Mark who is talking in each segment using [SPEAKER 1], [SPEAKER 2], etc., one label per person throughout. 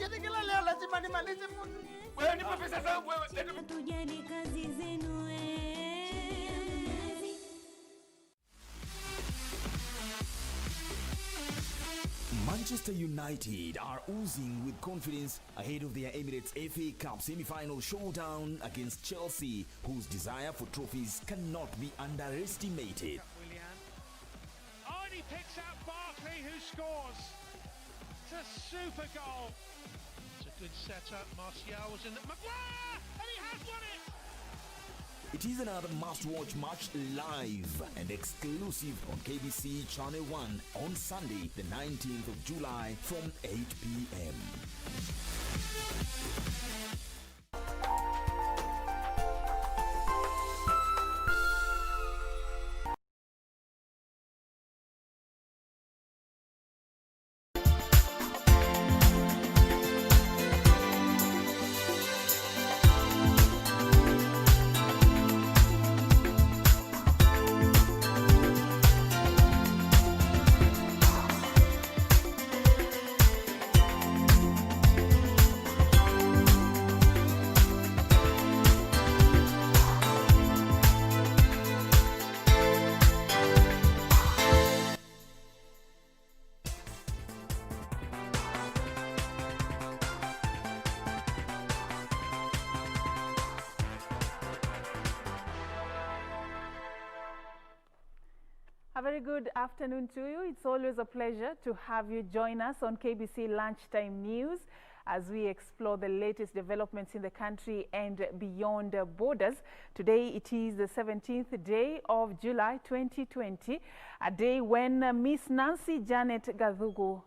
[SPEAKER 1] Yaani kila leo lazima nimalize fundi. Wewe nipe pesa zangu wewe.
[SPEAKER 2] Tujali kazi zenu
[SPEAKER 3] Manchester United are oozing with confidence ahead of their Emirates FA Cup semi-final showdown against Chelsea, whose desire for trophies cannot be underestimated.
[SPEAKER 4] Oh, and he picks out Barkley, who scores. It's a super goal. It's a good setup. Martial was in the... Maguire! And he has won it!
[SPEAKER 3] It is another must-watch match live and exclusive on KBC Channel 1 on Sunday, the 19th of July from 8 p.m.
[SPEAKER 5] A very good afternoon to you. It's always a pleasure to have you join us on KBC Lunchtime News as we explore the latest developments in the country and beyond borders. Today it is the 17th day of July 2020, a day when Miss Nancy Janet Gathugu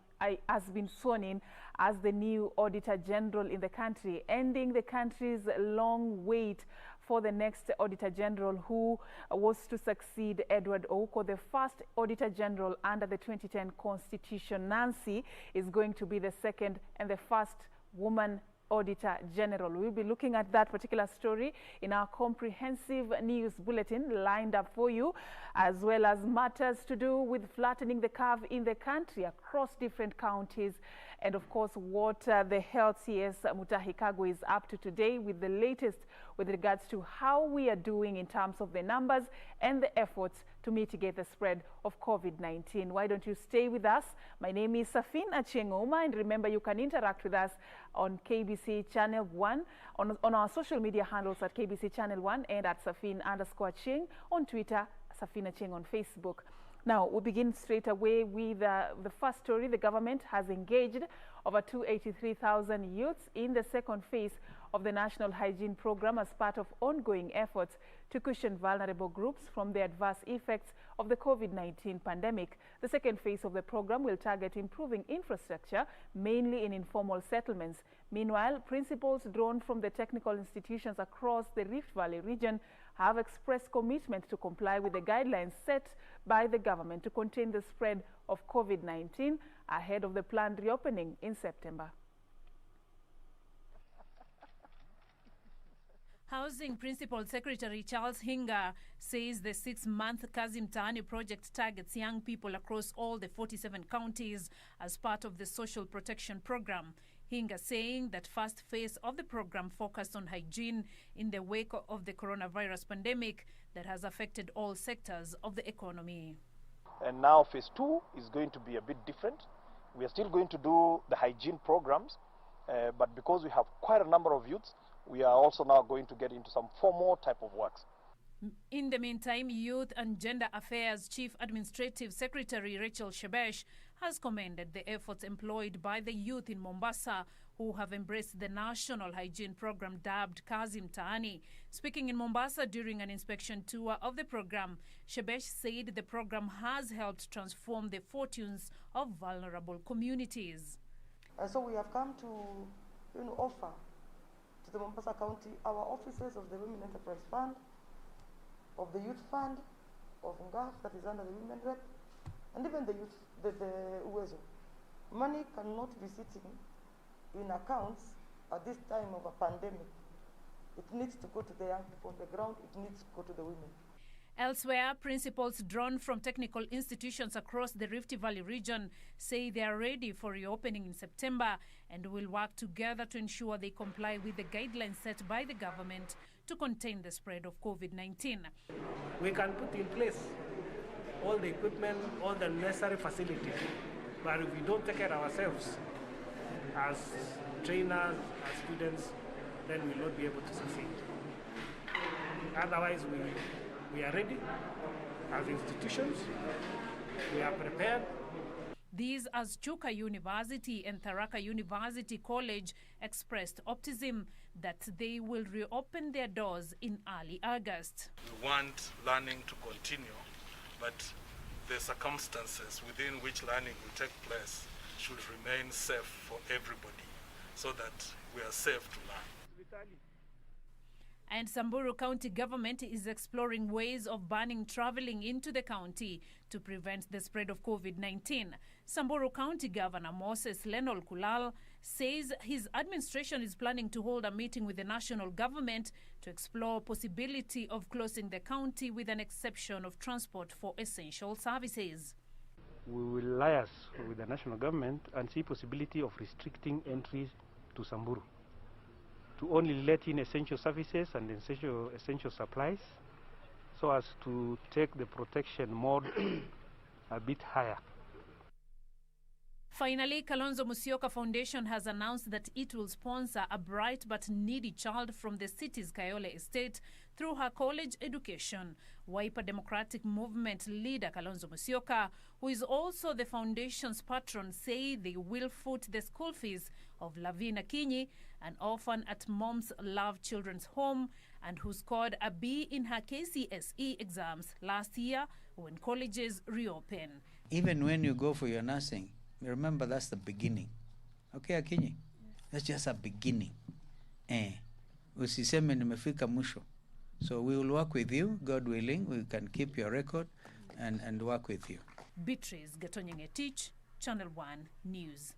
[SPEAKER 5] has been sworn in as the new Auditor General in the country, ending the country's long wait for the next Auditor General, who was to succeed Edward Ouko, the first Auditor General under the 2010 Constitution. Nancy is going to be the second and the first woman Auditor General. We'll be looking at that particular story in our comprehensive news bulletin lined up for you, as well as matters to do with flattening the curve in the country across different counties, and of course what the health CS Mutahi Kagwe is up to today with the latest with regards to how we are doing in terms of the numbers and the efforts to mitigate the spread of COVID-19. Why don't you stay with us? My name is Serfine Achieng, and remember you can interact with us on KBC Channel 1, on our social media handles at KBC Channel 1 and at Serfine_Achieng on Twitter, Serfine Achieng on Facebook. Now, we begin straight away with the first story. The government has engaged over 283,000 youths in the second phase of the National Hygiene Program as part of ongoing efforts to cushion vulnerable groups from the adverse effects of the COVID-19 pandemic. The second phase of the program will target improving infrastructure, mainly in informal settlements. Meanwhile, principals drawn from the technical institutions across the Rift Valley region have expressed commitment to comply with the guidelines set by the government to contain the spread of COVID-19 ahead of the planned reopening in September.
[SPEAKER 6] Housing Principal Secretary Charles Hinga says the 6-month Kazi Mtaani project targets young people across all the 47 counties as part of the social protection program. Hinga saying that first phase of the program focused on hygiene in the wake of the coronavirus pandemic that has affected all sectors of the economy.
[SPEAKER 7] And now phase 2 is going to be a bit different. We are still going to do the hygiene programs, but because we have quite a number of youths, we are also now going to get into some formal type of works.
[SPEAKER 6] In the meantime, Youth and Gender Affairs Chief Administrative Secretary Rachel Shebesh has commended the efforts employed by the youth in Mombasa who have embraced the national hygiene program dubbed Kazi Mtaani. Speaking in Mombasa during an inspection tour of the program, Shebesh said the program has helped transform the fortunes of vulnerable communities.
[SPEAKER 8] So we have come to offer to the Mombasa County our offices of the Women Enterprise Fund, of the Youth Fund, of NGAF that is under the Women Rep, and even the youth, the UWEZO. Money cannot be sitting in accounts at this time of a pandemic. It needs to go to the young people on the ground, it needs to go to the women.
[SPEAKER 6] Elsewhere, principals drawn from technical institutions across the Rift Valley region say they are ready for reopening in September and will work together to ensure they comply with the guidelines set by the government to contain the spread of COVID-19.
[SPEAKER 9] We can put in place all the equipment, all the necessary facilities, but if we don't take care of ourselves as trainers, as students, then we will not be able to succeed. Otherwise, we are ready as institutions, we are prepared.
[SPEAKER 6] These as Chuka University and Tharaka University College expressed optimism that they will reopen their doors in early August.
[SPEAKER 10] We want learning to continue, but the circumstances within which learning will take place should remain safe for everybody so that we are safe to learn.
[SPEAKER 6] And Samburu County government is exploring ways of banning traveling into the county to prevent the spread of COVID-19. Samburu County Governor Moses Lenol Kulal says his administration is planning to hold a meeting with the national government to explore possibility of closing the county with an exception of transport for essential services.
[SPEAKER 9] We will liaise with the national government and see possibility of restricting entries to Samburu, to only let in essential services and essential supplies, so as to take the protection mode a bit higher.
[SPEAKER 6] Finally, Kalonzo Musyoka Foundation has announced that it will sponsor a bright but needy child from the city's Kayole estate through her college education. Wiper Democratic Movement leader Kalonzo Musyoka, who is also the foundation's patron, say they will foot the school fees of Lavina Kinyi, an orphan at Mom's Love Children's Home and who scored a B in her KCSE exams last year when colleges reopen.
[SPEAKER 11] Even when you go for your nursing, remember that's the beginning. Okay, Akinyi? That's just a beginning. Usiseme nimefika mwisho. So we will work with you, God willing. We can keep your record and work with you.
[SPEAKER 6] Beatrice Getonyenge-Tich, Channel 1 News.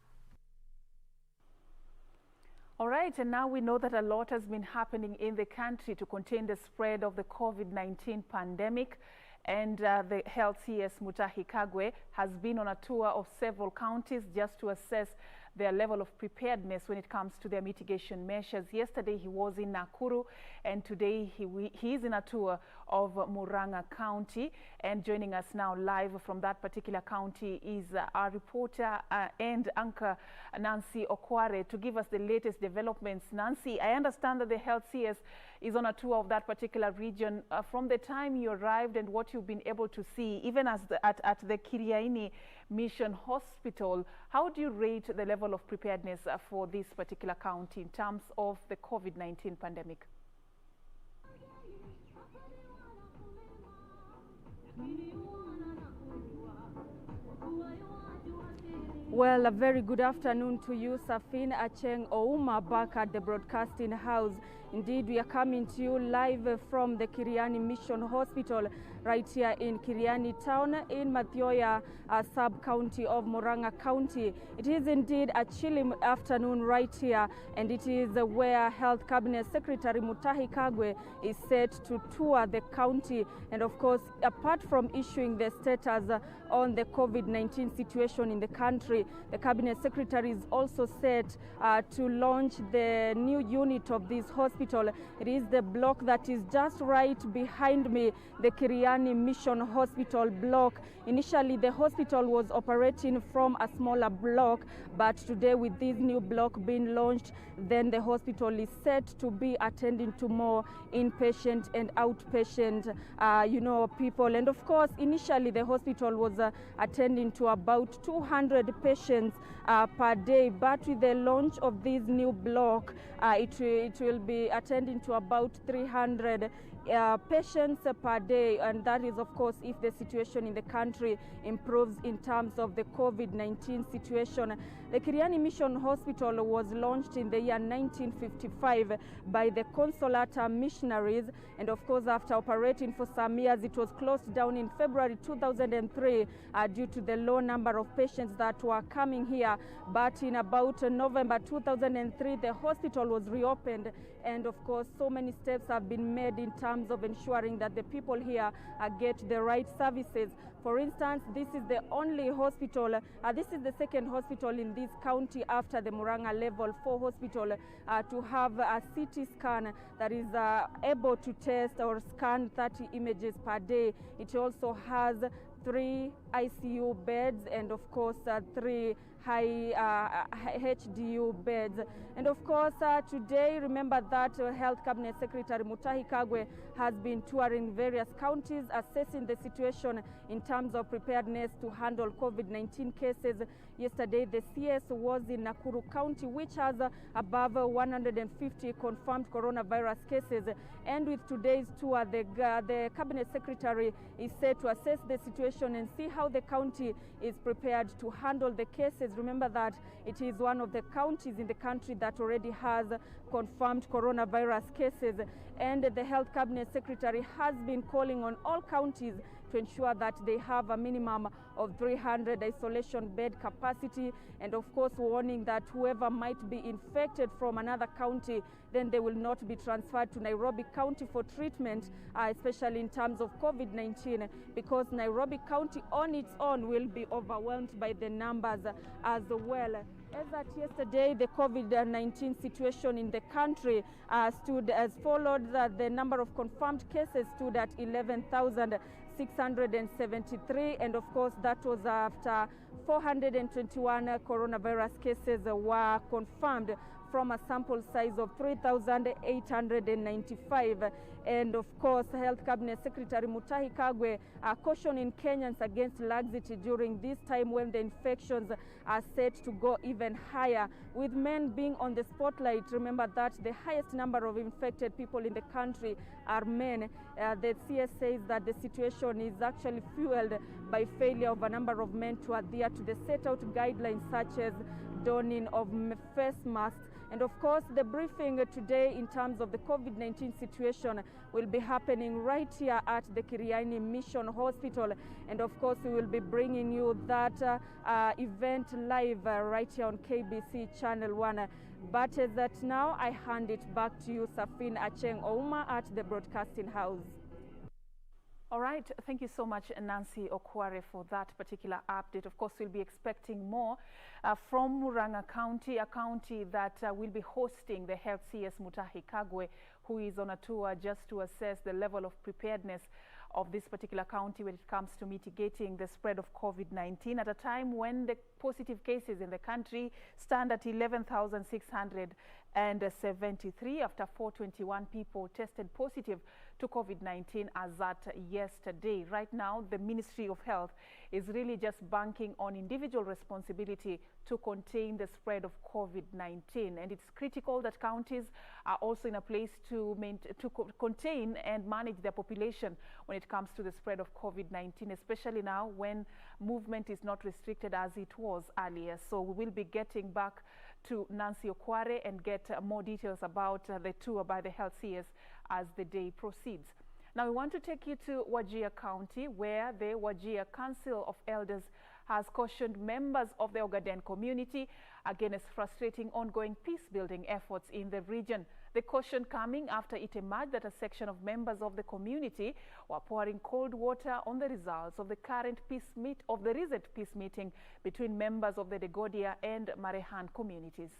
[SPEAKER 5] All right, and now we know that a lot has been happening in the country to contain the spread of the COVID-19 pandemic. And the Health CS Mutahi Kagwe has been on a tour of several counties just to assess their level of preparedness when it comes to their mitigation measures. Yesterday he was in Nakuru, and today he is in a tour of Murang'a County. And joining us now live from that particular county is our reporter and anchor Nancy Okware to give us the latest developments. Nancy, I understand that the Health CS is on a tour of that particular region. From the time you arrived and what you've been able to see, even as at the Kiriaini Mission Hospital, how do you rate the level of preparedness for this particular county in terms of the COVID-19 pandemic?
[SPEAKER 12] Well, a very good afternoon to you, Serfine, Achieng, Ouma, back at the broadcasting house. Indeed, we are coming to you live from the Kiriani Mission Hospital right here in Kiriani town in Mathioya sub-county of Murang'a County. It is indeed a chilly afternoon right here, and it is where Health Cabinet Secretary Mutahi Kagwe is set to tour the county. And of course, apart from issuing the status on the COVID-19 situation in the country, the Cabinet Secretary is also set to launch the new unit of this hospital. It is the block that is just right behind me, the Kiriani Mission Hospital block. Initially, the hospital was operating from a smaller block, but today with this new block being launched, then the hospital is set to be attending to more inpatient and outpatient, people. And of course, initially the hospital was attending to about 200 patients per day, but with the launch of this new block, it will be attending to about 300 patients per day, and that is of course if the situation in the country improves in terms of the COVID-19 situation. The Kiriani Mission Hospital was launched in the year 1955 by the Consolata missionaries, and of course after operating for some years it was closed down in February 2003 due to the low number of patients that were coming here. But in about November 2003 the hospital was reopened, and of course so many steps have been made in terms terms of ensuring that the people here get the right services. For instance, this is the only hospital, this is the second hospital in this county after the Muranga Level 4 hospital to have a CT scan that is able to test or scan 30 images per day. It also has 3 ICU beds and of course 3 high HDU beds. And of course today, remember that Health Cabinet Secretary Mutahi Kagwe has been touring various counties, assessing the situation in terms of preparedness to handle COVID-19 cases. Yesterday the CS was in Nakuru County, which has above 150 confirmed coronavirus cases, and with today's tour the Cabinet Secretary is set to assess the situation and see how the county is prepared to handle the cases. Remember that it is one of the counties in the country that already has confirmed coronavirus cases, and the Health Cabinet Secretary has been calling on all counties to ensure that they have a minimum of 300 isolation bed capacity, and of course warning that whoever might be infected from another county, then they will not be transferred to Nairobi County for treatment, especially in terms of COVID-19, because Nairobi County on its own will be overwhelmed by the numbers as well. As at yesterday, the COVID-19 situation in the country stood as followed. The number of confirmed cases stood at 11,673, and of course that was after 421 coronavirus cases were confirmed from a sample size of 3,895. And of course, Health Cabinet Secretary Mutahi Kagwe cautioning Kenyans against laxity during this time when the infections are set to go even higher, with men being on the spotlight. Remember that the highest number of infected people in the country are men. The CS says that the situation is actually fueled by failure of a number of men to adhere to the set out guidelines such as donning of face masks. And of course, the briefing today in terms of the COVID-19 situation will be happening right here at the Kiriani Mission Hospital. And of course, we will be bringing you that event live right here on KBC Channel 1. But as that now, I hand it back to you, Serfine Achieng Ouma at the broadcasting house.
[SPEAKER 5] All right, thank you so much, Nancy Okware, for that particular update. Of course, we'll be expecting more from Muranga County, a county that will be hosting the Health CS Mutahi Kagwe, who is on a tour just to assess the level of preparedness of this particular county when it comes to mitigating the spread of COVID-19 at a time when the positive cases in the country stand at 11,673 after 421 people tested positive to COVID-19 as at yesterday. Right now, the Ministry of Health is really just banking on individual responsibility to contain the spread of COVID-19, and it's critical that counties are also in a place to contain and manage their population when it comes to the spread of COVID-19, especially now when movement is not restricted as it was earlier. So we will be getting back to Nancy Okware and get more details about the tour by the Health CS as the day proceeds. Now we want to take you to Wajir County, where the Wajir Council of Elders has cautioned members of the Ogaden community against frustrating ongoing peace-building efforts in the region. The caution coming after it emerged that a section of members of the community were pouring cold water on the results of the recent peace meeting between members of the Degodia and Marehan communities.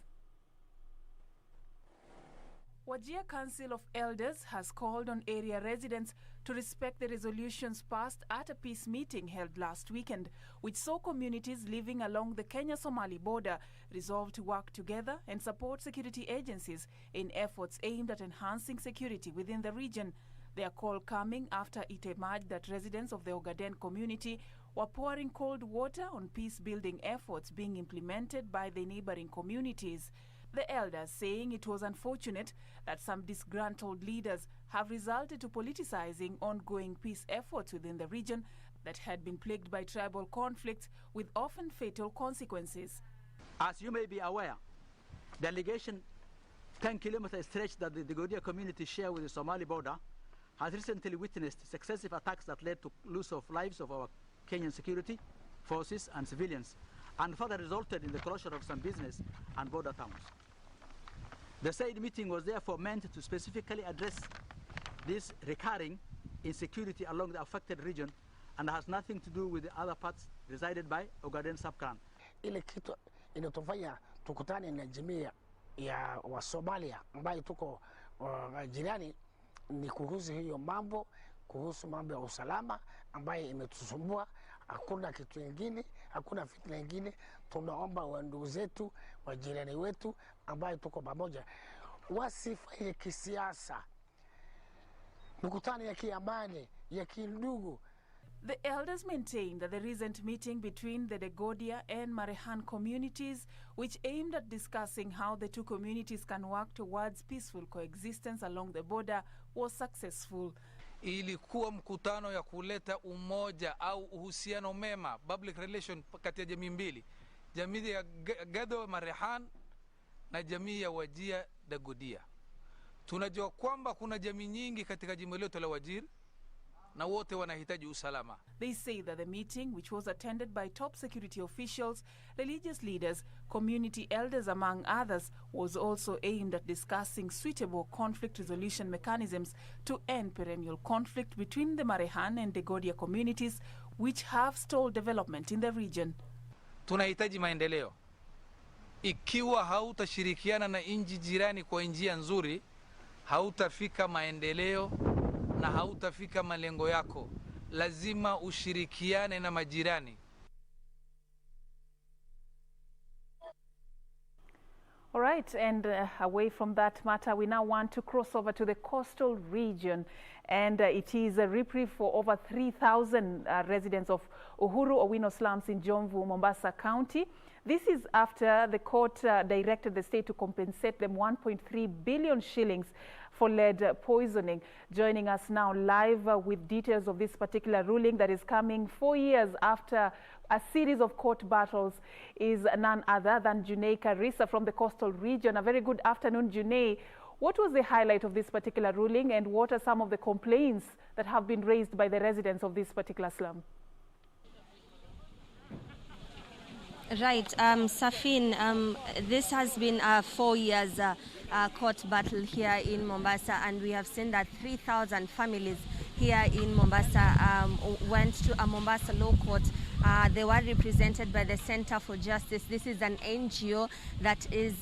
[SPEAKER 5] Wajir Council of Elders has called on area residents to respect the resolutions passed at a peace meeting held last weekend, which saw communities living along the Kenya-Somali border resolve to work together and support security agencies in efforts aimed at enhancing security within the region. Their call coming after it emerged that residents of the Ogaden community were pouring cold water on peace-building efforts being implemented by the neighboring communities. The elders saying it was unfortunate that some disgruntled leaders have resulted to politicizing ongoing peace efforts within the region that had been plagued by tribal conflicts with often fatal consequences.
[SPEAKER 13] As you may be aware, the allegation 10-kilometer stretch that the Degodia community share with the Somali border has recently witnessed successive attacks that led to loss of lives of our Kenyan security forces and civilians, and further resulted in the closure of some business and border towns. The said meeting was therefore meant to specifically address this recurring insecurity along the affected region and has nothing to do with the other parts resided by Ogaden Sub-Clan.
[SPEAKER 14] Ile kitu inatufanya tukutane na jamii ya Wasomalia ambayo tuko jirani ni kuhusu hiyo mambo, kuhusu mambo ya usalama ambayo imetusumbua. Hakuna kitu kingine, hakuna fitna nyingine. Tunaomba wa ndugu zetu, wa jirani wetu ambayo tuko pamoja wasifanye kisiasa, mikutano ya kiamani, ya kindugu.
[SPEAKER 5] The elders maintained that the recent meeting between the Degodia and Marehan communities, which aimed at discussing how the two communities can work towards peaceful coexistence along the border, was successful.
[SPEAKER 15] Ilikuwa mkutano ya kuleta umoja au uhusiano mema, public relation kati ya jamii mbili, jamii ya Gedo Marehan na jamii ya Wajia Degodia. Tunajua kwamba kuna jamii nyingi katika jimbo letu la Wajir na wote wanahitaji usalama.
[SPEAKER 5] They say that the meeting, which was attended by top security officials, religious leaders, community elders among others, was also aimed at discussing suitable conflict resolution mechanisms to end perennial conflict between the Marehan and Degodia communities, which have stalled development in the region.
[SPEAKER 15] Tunahitaji maendeleo. Ikiwa hautashirikiana na nchi jirani kwa njia nzuri, hautafika maendeleo na hautafika malengo yako. Lazima ushirikiane na majirani.
[SPEAKER 5] All right, and away from that matter, we now want to cross over to the coastal region, and it is a reprieve for over 3,000 residents of Uhuru Owino slums in Jomvu, Mombasa County. This is after the court directed the state to compensate them 1.3 billion shillings for lead poisoning. Joining us now live with details of this particular ruling that is coming 4 years after a series of court battles is none other than Junei Karisa from the coastal region. A very good afternoon, Junei. What was the highlight of this particular ruling, and what are some of the complaints that have been raised by the residents of this particular slum?
[SPEAKER 16] Right, Serfine, this has been 4 years court battle here in Mombasa, and we have seen that 3,000 families here in Mombasa went to a Mombasa law court. They were represented by the Center for Justice. This is an NGO that is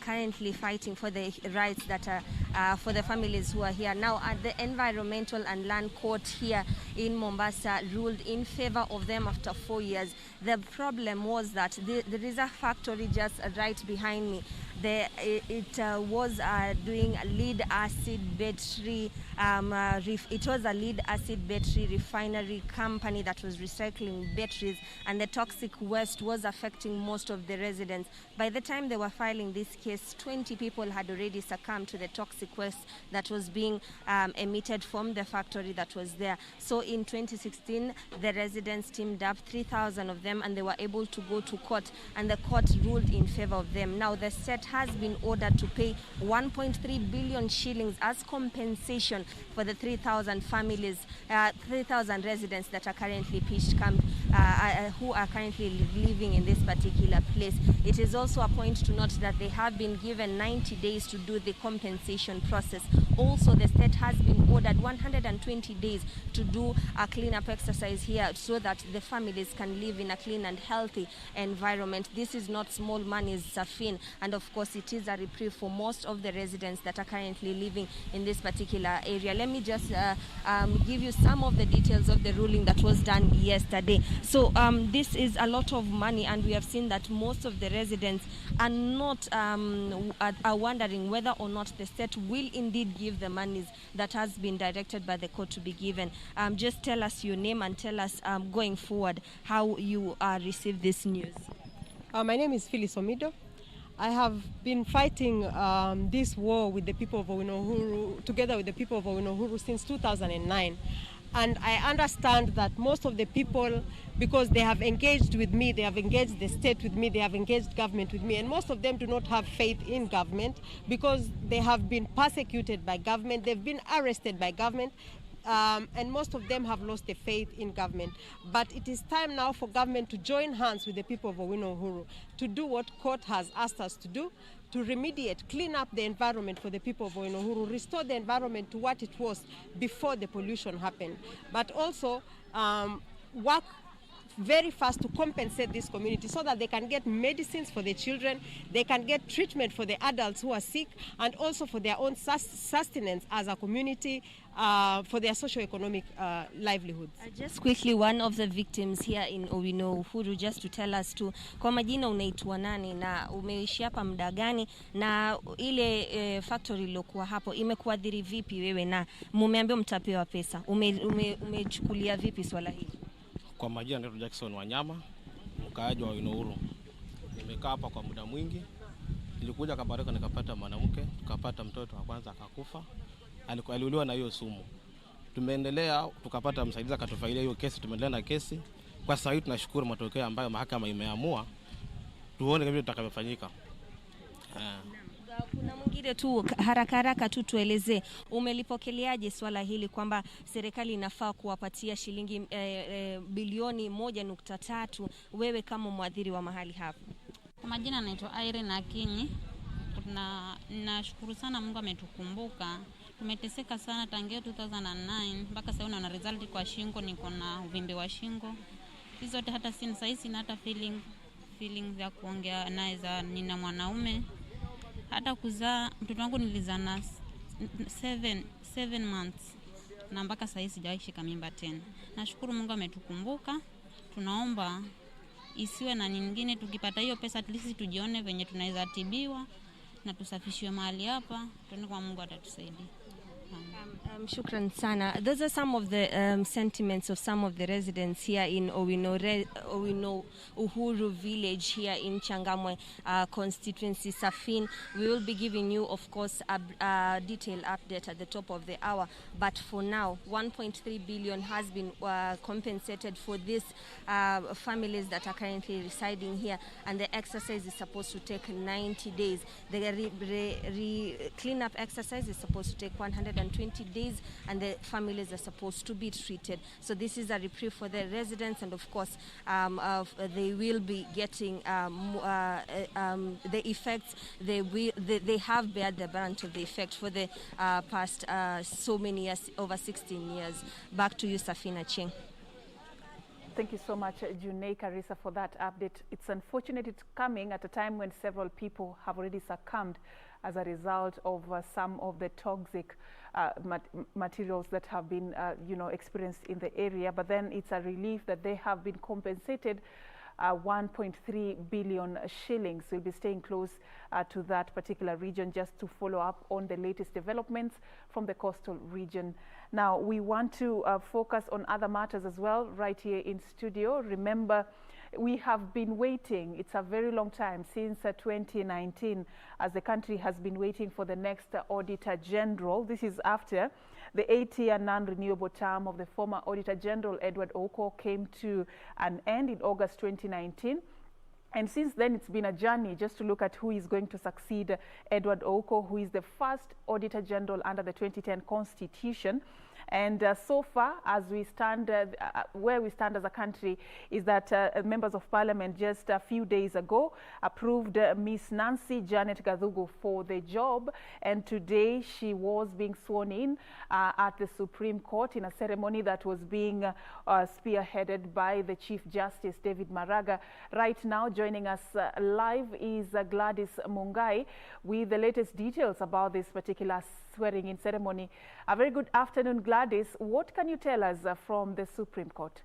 [SPEAKER 16] currently fighting for the rights that are for the families who are here. Now, the Environmental and Land Court here in Mombasa ruled in favor of them after 4 years. The problem was that there is a factory just right behind me. It was doing a lead acid battery. It was a lead acid battery refinery company that was recycling batteries, and the toxic waste was affecting most of the residents. By the time they were filing this case, 20 people had already succumbed to the toxic waste that was being emitted from the factory that was there. So in 2016, the residents teamed up, 3,000 of them, and they were able to go to court, and the court ruled in favor of them. Now the state has been ordered to pay 1.3 billion shillings as compensation for the 3,000 families, 3,000 residents that are currently pitched camp, who are currently living in this particular place. It is also a point to note that they have been given 90 days to do the compensation process. Also, the state has been ordered 120 days to do a cleanup exercise here so that the families can live in a clean and healthy environment. This is not small money, Serfine, and of course it is a reprieve for most of the residents that are currently living in this particular area. Let me just give you some of the details of the ruling that was done yesterday. So this is a lot of money, and we have seen that most of the residents are not are wondering whether or not the state will indeed give the monies that has been directed by the court to be given. Just tell us your name and tell us going forward how you received this news.
[SPEAKER 17] My name is Phyllis Omido. I have been fighting this war with the people of Owino Uhuru, together with the people of Owino Uhuru, since 2009. And I understand that most of the people, because they have engaged with me, they have engaged the state with me, they have engaged government with me, and most of them do not have faith in government because they have been persecuted by government, they've been arrested by government, and most of them have lost the faith in government. But it is time now for government to join hands with the people of Owino Uhuru to do what court has asked us to do, to remediate, clean up the environment for the people of Oinohuru, restore the environment to what it was before the pollution happened, but also work very fast to compensate this community so that they can get medicines for the children, they can get treatment for the adults who are sick, and also for their own sustenance as a community, for their socio-economic livelihoods.
[SPEAKER 16] Just quickly, one of the victims here in Oinohuru, just to tell us tu, kwa majina unaitwa nani na umeishi hapa muda gani, na ile factory iliyokuwa hapo imekuadhiri vipi wewe, na mumeambia mtapewa pesa, umechukulia vipi swala hili?
[SPEAKER 18] Kwa majina naitwa Jackson Wanyama, mkaaji wa Oinohuru. Nimekaa hapa kwa muda mwingi. Nilikuja Kabaraka nikapata mwanamke, tukapata mtoto wa kwanza akakufa. Aliuliwa na hiyo sumu. Tumeendelea tukapata msaidizi akatufailia hiyo kesi, tumeendelea na kesi. Kwa sasa hivi tunashukuru matokeo ambayo mahakama imeamua. Tuone kama tutakavyofanyika.
[SPEAKER 16] Kuna mwingine tu haraka tu tueleze, umelipokeleaje swala hili kwamba serikali inafaa kuwapatia shilingi bilioni 1.3 wewe kama mwadhiri wa mahali hapo?
[SPEAKER 19] Kwa majina naitwa Irene Achieng. Nashukuru sana Mungu ametukumbuka. Tumeteseka sana tangia 2009 mpaka sasa una result kwa shingo, niko na uvimbe wa shingo. Hizo zote hata sina hata feelings ya kuongea naye za nina mwanaume. Hata kuzaa mtoto wangu nilizaa na 7 months na mpaka sasa sijawahi shika mimba tena. Nashukuru Mungu ametukumbuka. Tunaomba isiwe na nyingine, tukipata hiyo pesa at least tujione venye tunaweza tibiwa na tusafishwe mahali hapa, tuone kwa Mungu atatusaidia.
[SPEAKER 16] Shukran sana. Those are some of the sentiments of some of the residents here in Oinohuru village here in Changamwe constituency. Serfine, we will be giving you, of course, a detailed update at the top of the hour. But for now, 1.3 billion has been compensated for these families that are currently residing here, and the exercise is supposed to take 90 days. The cleanup exercise is supposed to take 120 days, and the families are supposed to be treated. So this is a reprieve for the residents, and of course they will be getting the effects. They have bared the brunt of the effect for the past so many years, over 16 years. Back to you, Serfine Achieng.
[SPEAKER 5] Thank you so much, Junei Karisa, for that update. It's unfortunate it's coming at a time when several people have already succumbed as a result of some of the toxic materials that have been, experienced in the area. But then it's a relief that they have been compensated 1.3 billion shillings. We'll be staying close to that particular region just to follow up on the latest developments from the coastal region. Now, we want to focus on other matters as well right here in studio. Remember, we have been waiting. It's a very long time, since 2019, as the country has been waiting for the next Auditor General. This is after the 8-year non-renewable term of the former Auditor General Edward Oko came to an end in August 2019. And since then, it's been a journey just to look at who is going to succeed Edward Oko, who is the first Auditor General under the 2010 Constitution. And so far, as we stand, where we stand as a country is that members of Parliament just a few days ago approved Miss Nancy Janet Gathugu for the job. And today she was being sworn in at the Supreme Court in a ceremony that was being spearheaded by the Chief Justice David Maraga. Right now, joining us live is Gladys Mungai with the latest details about this particular swearing-in ceremony. A very good afternoon, Gladys. What can you tell us from the Supreme Court?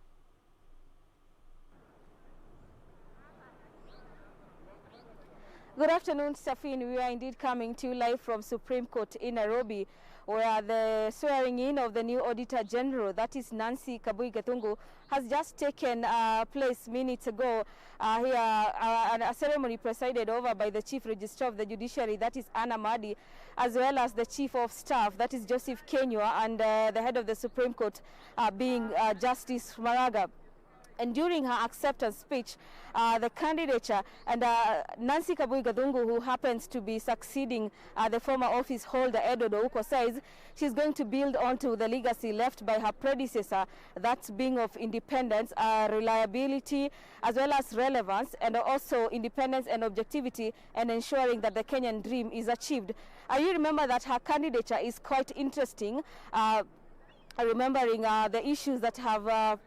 [SPEAKER 12] Good afternoon, Serfine. We are indeed coming to you live from Supreme Court in Nairobi, where the swearing-in of the new Auditor General, that is Nancy Kabui Gathungu, has just taken place minutes ago. Here, a ceremony presided over by the Chief Registrar of the Judiciary, that is Anna Madi, as well as the Chief of Staff, that is Joseph Kenywa, and the head of the Supreme Court being Justice Maraga.
[SPEAKER 20] And during her acceptance speech, the candidature and Nancy Kabui Gadungu, who happens to be succeeding the former office holder Edward Ouko, says she's going to build onto the legacy left by her predecessor, that being of independence, reliability, as well as relevance, and also independence and objectivity, and ensuring that the Kenyan dream is achieved. You remember that her candidature is quite interesting, remembering the issues that have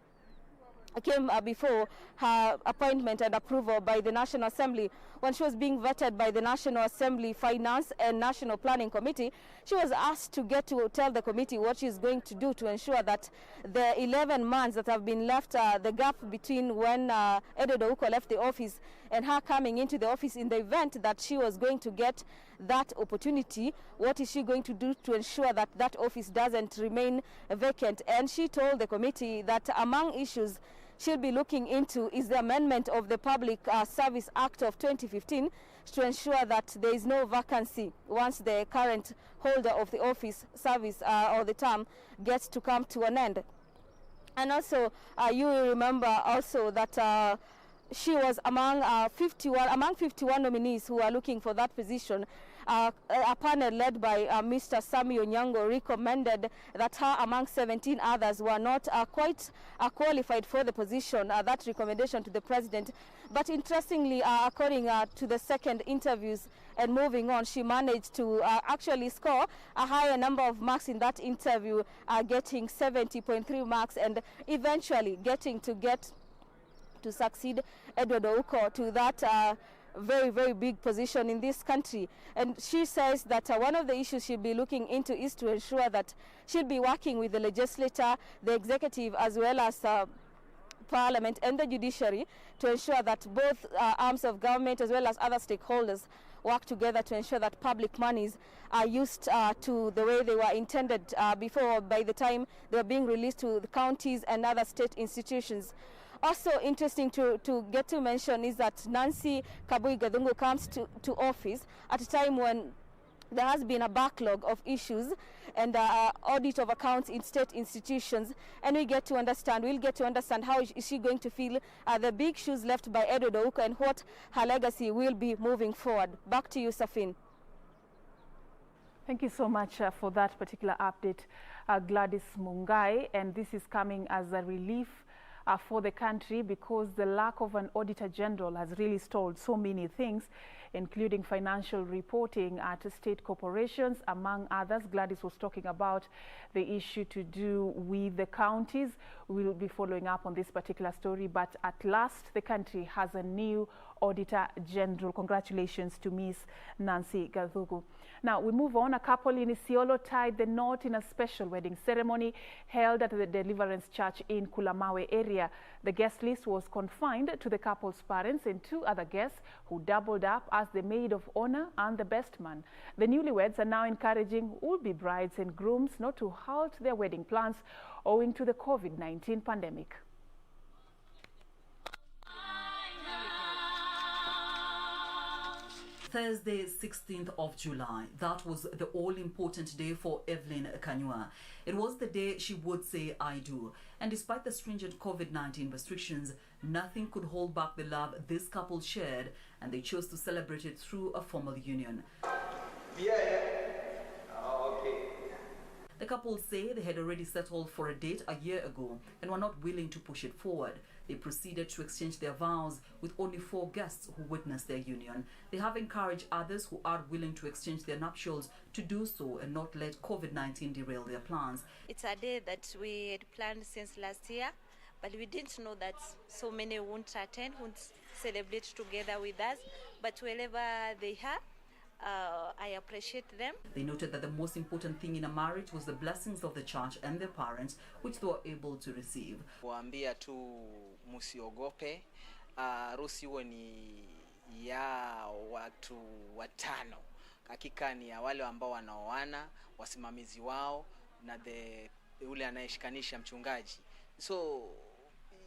[SPEAKER 20] came before her appointment and approval by the National Assembly. When she was being vetted by the National Assembly Finance and National Planning Committee, she was asked to get to tell the committee what she's going to do to ensure that the 11 months that have been left, the gap between when Edward Ouko left the office and her coming into the office, in the event that she was going to get that opportunity, what is she going to do to ensure that that office doesn't remain vacant? And she told the committee that among issues she'll be looking into is the amendment of the Public Service Act of 2015 to ensure that there is no vacancy once the current holder of the office service or the term gets to come to an end. And also, you will remember also that she was among 51 nominees who are looking for that position. A panel led by Mr. Sami Onyango recommended that her, among 17 others, were not quite qualified for the position, that recommendation to the president. But interestingly, according to the second interviews and moving on, she managed to actually score a higher number of marks in that interview, getting 70.3 marks and eventually getting to succeed Edward Ouko to that very, very big position in this country. And she says that one of the issues she'll be looking into is to ensure that she'll be working with the legislature, the executive, as well as parliament and the judiciary to ensure that both arms of government as well as other stakeholders work together to ensure that public monies are used to the way they were intended before, by the time they were being released to the counties and other state institutions. Also interesting to get to mention is that Nancy Kabui Gadungu comes to office at a time when there has been a backlog of issues and audit of accounts in state institutions, and we'll get to understand how is she going to fill the big shoes left by Edward Ouko and what her legacy will be moving forward. Back to you, Serfine.
[SPEAKER 5] Thank you so much for that particular update, Gladys Mungai, and this is coming as a relief for the country, because the lack of an Auditor General has really stalled so many things, including financial reporting at state corporations, among others. Gladys was talking about the issue to do with the counties. We will be following up on this particular story, but at last the country has a new Auditor General. Congratulations to Ms. Nancy Gadungu. Now we move on. A couple in Isiolo tied the knot in a special wedding ceremony held at the Deliverance Church in Kulamawe area. The guest list was confined to the couple's parents and 2 other guests who doubled up as the maid of honor and the best man. The newlyweds are now encouraging would-be brides and grooms not to halt their wedding plans owing to the COVID-19 pandemic.
[SPEAKER 21] Thursday, 16th of July. That was the all-important day for Evelyn Kanyua. It was the day she would say, I do. And despite the stringent COVID-19 restrictions, nothing could hold back the love this couple shared, and they chose to celebrate it through a formal union. The couple say they had already settled for a date a year ago and were not willing to push it forward. They proceeded to exchange their vows with only 4 guests who witnessed their union. They have encouraged others who are willing to exchange their nuptials to do so and not let COVID-19 derail their plans.
[SPEAKER 22] It's a day that we had planned since last year, but we didn't know that so many won't attend, won't celebrate together with us. But wherever they are, I appreciate them.
[SPEAKER 21] They noted that the most important thing in a marriage was the blessings of the church and their parents, which they were able to receive.
[SPEAKER 23] Waambia tu musiogope, harusi huo ni ya watu watano. Hakika ni ya wale ambao wanaoana, wasimamizi wao na yule anayeshikanisha mchungaji. So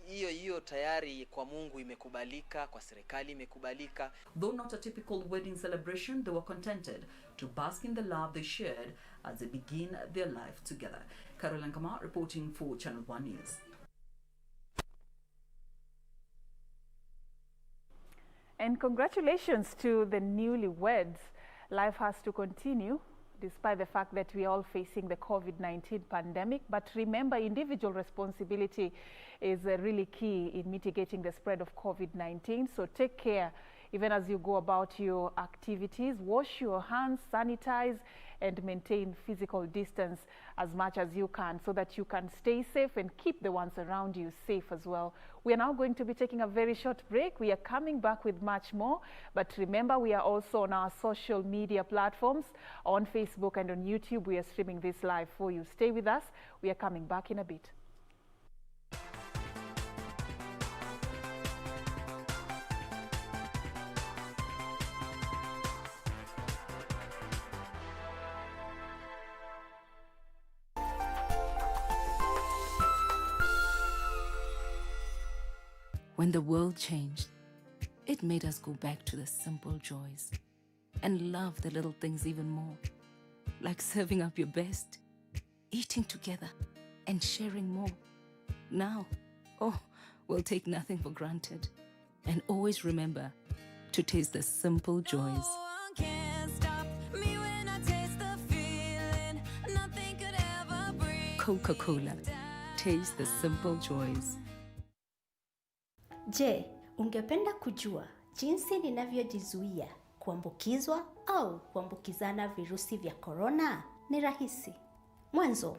[SPEAKER 23] hiyo tayari kwa Mungu imekubalika, kwa serikali imekubalika.
[SPEAKER 21] Though not a typical wedding celebration, they were contented to bask in the love they shared as they begin their life together. Caroline Kamar reporting for Channel 1 News.
[SPEAKER 5] And congratulations to the newlyweds. Life has to continue despite the fact that we are all facing the COVID-19 pandemic. But remember, individual responsibility is really key in mitigating the spread of COVID-19. So take care even as you go about your activities. Wash your hands, sanitize, and maintain physical distance as much as you can so that you can stay safe and keep the ones around you safe as well. We are now going to be taking a very short break. We are coming back with much more. But remember, we are also on our social media platforms. On Facebook and on YouTube, we are streaming this live for you. Stay with us. We are coming back in a bit.
[SPEAKER 1] When the world changed, it made us go back to the simple joys and love the little things even more, like serving up your best, eating together, and sharing more. Now, we'll take nothing for granted and always remember to taste the simple joys. Coca-Cola, taste the simple joys.
[SPEAKER 2] Je, ungependa kujua jinsi ninavyojizuia kuambukizwa au kuambukizana virusi vya korona? Ni rahisi. Mwanzo,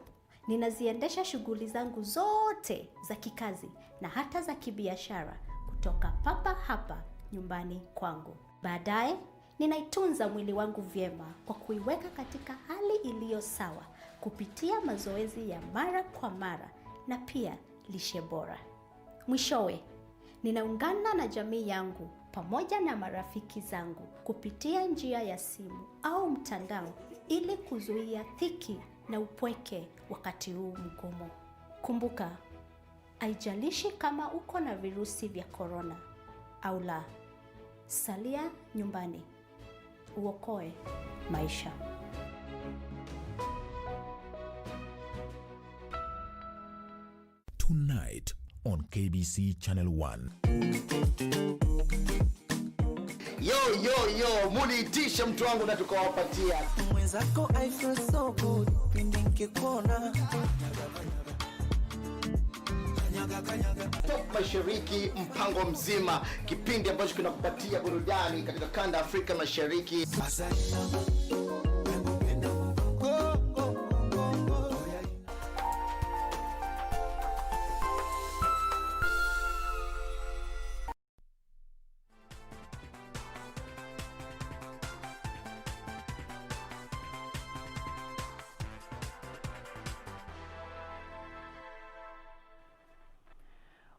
[SPEAKER 2] ninaziendesha shughuli zangu zote za kikazi na hata za kibiashara kutoka papa hapa nyumbani kwangu. Baadaye, ninaitunza mwili wangu vyema kwa kuiweka katika hali iliyo sawa kupitia mazoezi ya mara kwa mara na pia lishe bora. Mwishowe, ninaungana na jamii yangu pamoja na marafiki zangu kupitia njia ya simu au mtandao ili kuzuia dhiki na upweke wakati huu mgumu. Kumbuka, haijalishi kama uko na virusi vya korona au la, salia nyumbani. Uokoe maisha.
[SPEAKER 4] Tonight on KBC Channel 1.
[SPEAKER 24] Yo, muniitisha mtu wangu na tukawapatia. Mwenzako I feel so good, pindi nikikuona. Top Mashariki, mpango mzima, kipindi ambacho kinakupatia burudani katika kanda Afrika Mashariki.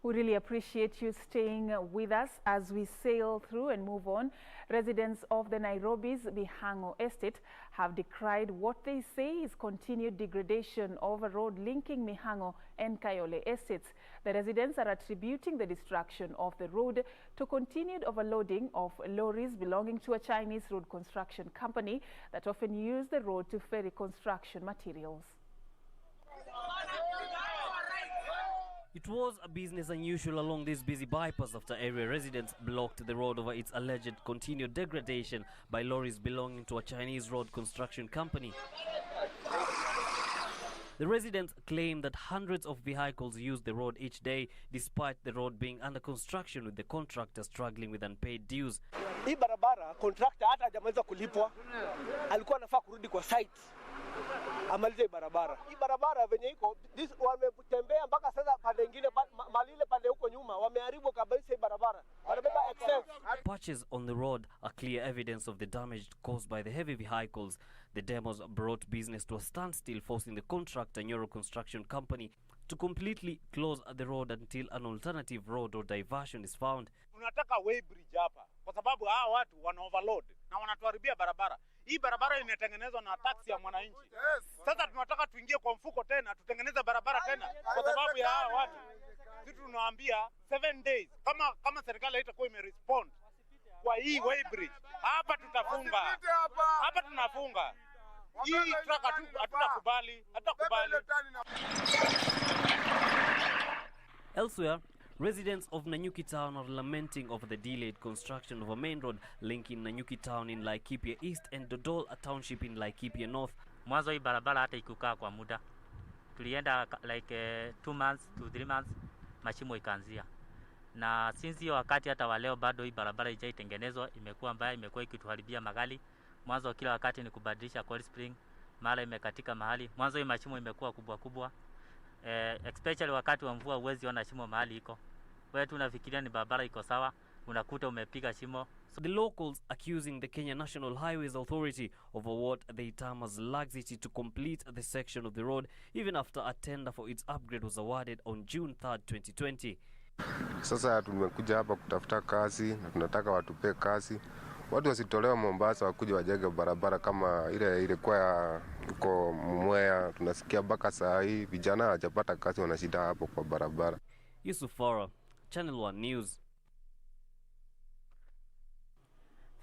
[SPEAKER 5] We really appreciate you staying with us as we sail through and move on. Residents of the Nairobi's Mihango estate have decried what they say is continued degradation of a road linking Mihango and Kayole estates. The residents are attributing the destruction of the road to continued overloading of lorries belonging to a Chinese road construction company that often use the road to ferry construction materials.
[SPEAKER 25] It was a business unusual along this busy bypass after area residents blocked the road over its alleged continued degradation by lorries belonging to a Chinese road construction company. The residents claim that hundreds of vehicles use the road each day despite the road being under construction, with the contractor struggling with unpaid dues.
[SPEAKER 26] Hii barabara contractor hata hajamaliza kulipwa, alikuwa anafaa kurudi kwa site amalize barabara. Hii barabara venye iko wametembea mpaka sasa pande nyingine malile pande huko nyuma wameharibu kabisa barabara. Wanabeba excess.
[SPEAKER 25] Patches on the road are clear evidence of the damage caused by the heavy vehicles. The demos brought business to a standstill, forcing the contractor Nyoro Construction Company to completely close the road until an alternative road or diversion is found.
[SPEAKER 27] Tunataka way bridge hapa kwa sababu hawa watu wana overload na wanatuharibia barabara. Hii barabara imetengenezwa na taksi ya mwananchi. Sasa tunataka tuingie kwa mfuko tena, tutengeneze barabara tena kwa sababu ya hawa watu. Sisi tunawaambia 7 days kama serikali haitakuwa imerespond kwa hii way bridge, hapa tutafunga. Hapa tunafunga. Hii truck hatutakubali.
[SPEAKER 25] Elsewhere, Residents of Nanyuki Town are lamenting over the delayed construction of a main road linking Nanyuki Town in Laikipia East and Dodol, a township in Laikipia North.
[SPEAKER 3] Mwanzo hii barabara hata ikukaa kwa muda. Tulienda like 2 months to 3 months mashimo ikaanzia. Na since hiyo wakati hata wa leo bado hii barabara haijatengenezwa, imekuwa mbaya, imekuwa ikituharibia magari. Mwanzo kila wakati ni kubadilisha coil spring, mara imekatika mahali. Mwanzo hii mashimo imekuwa kubwa kubwa. Especially wakati wa mvua huwezi ona shimo mahali iko. Wewe tu unafikiria ni barabara iko sawa, unakuta umepiga shimo.
[SPEAKER 25] So the locals accusing the Kenya National Highways Authority of what they term as laxity to complete the section of the road, even after a tender for its upgrade was awarded on June 3rd, 2020.
[SPEAKER 6] Sasa tumekuja hapa kutafuta kazi na tunataka watupe kazi. Watu wasitolewa Mombasa wakuja wajenge barabara kama ile kwa uko Mwea. Tunasikia mpaka saa hii vijana hawajapata kazi, wanashida hapo kwa barabara.
[SPEAKER 25] Yusuf Farah, Channel 1 News.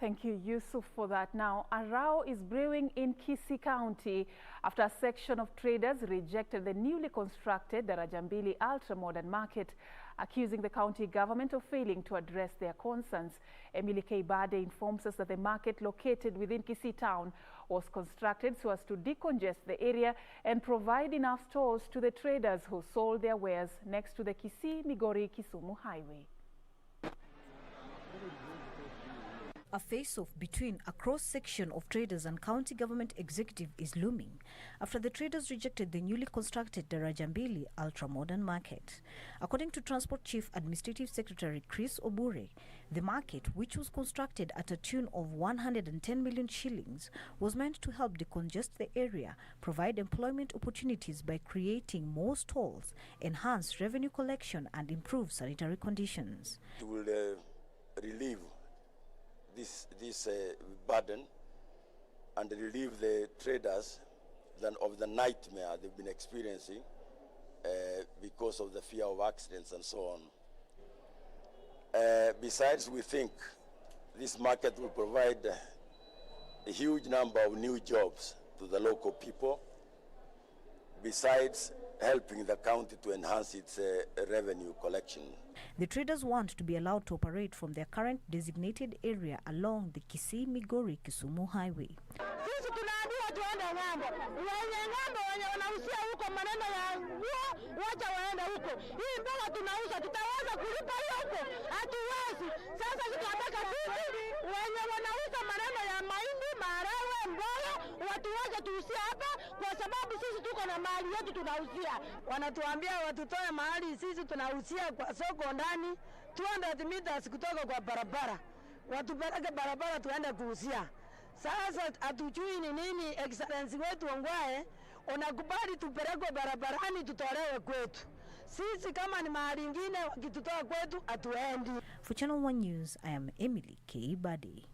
[SPEAKER 5] Thank you, Yusuf, for that. Now, a row is brewing in Kisii County after a section of traders rejected the newly constructed Darajambili ultra-modern market, accusing the county government of failing to address their concerns. Emily K. Bade informs us that the market located within Kisii town was constructed so as to decongest the area and provide enough stores to the traders who sold their wares next to the Kisii-Migori-Kisumu highway.
[SPEAKER 7] A face-off between a cross-section of traders and county government executive is looming after the traders rejected the newly constructed Darajambili ultra-modern market. According to Transport Chief Administrative Secretary Chris Obure, the market, which was constructed at a tune of 110 million shillings, was meant to help decongest the area, provide employment opportunities by creating more stalls, enhance revenue collection and improve sanitary conditions.
[SPEAKER 8] It will relieve this burden and relieve the traders of the nightmare they've been experiencing because of the fear of accidents and so on. Besides, we think this market will provide a huge number of new jobs to the local people, besides helping the county to enhance its revenue collection.
[SPEAKER 7] The traders want to be allowed to operate from their current designated area along the Kisii-Migori-Kisumu highway.
[SPEAKER 9] Sisi tunaambiwa tuende ng'ambo. Wenye ng'ambo wenye wanahusia huko maneno ya nguo, wacha waende huko. Hii mboga tunauza, tutaweza kulipa hiyo huko? Hatuwezi. Sasa tunataka sisi wenye wanauza maneno ya mahindi, maharagwe, mboga, watu waje tuuzie hapa kwa sababu sisi tuko na mali yetu tunauzia. Wanatuambia watutoe mahali sisi tunauzia kwa soko ndani 200 meters kutoka kwa barabara. Watupeleke barabara tuende kuuzia. Sasa hatujui ni nini excellency wetu Ongwae unakubali tupelekwe barabarani tutolewe kwetu. Sisi kama ni mahali ingine wakitutoa kwetu hatuendi.
[SPEAKER 7] For Channel 1 News, I am Emily K. Bade.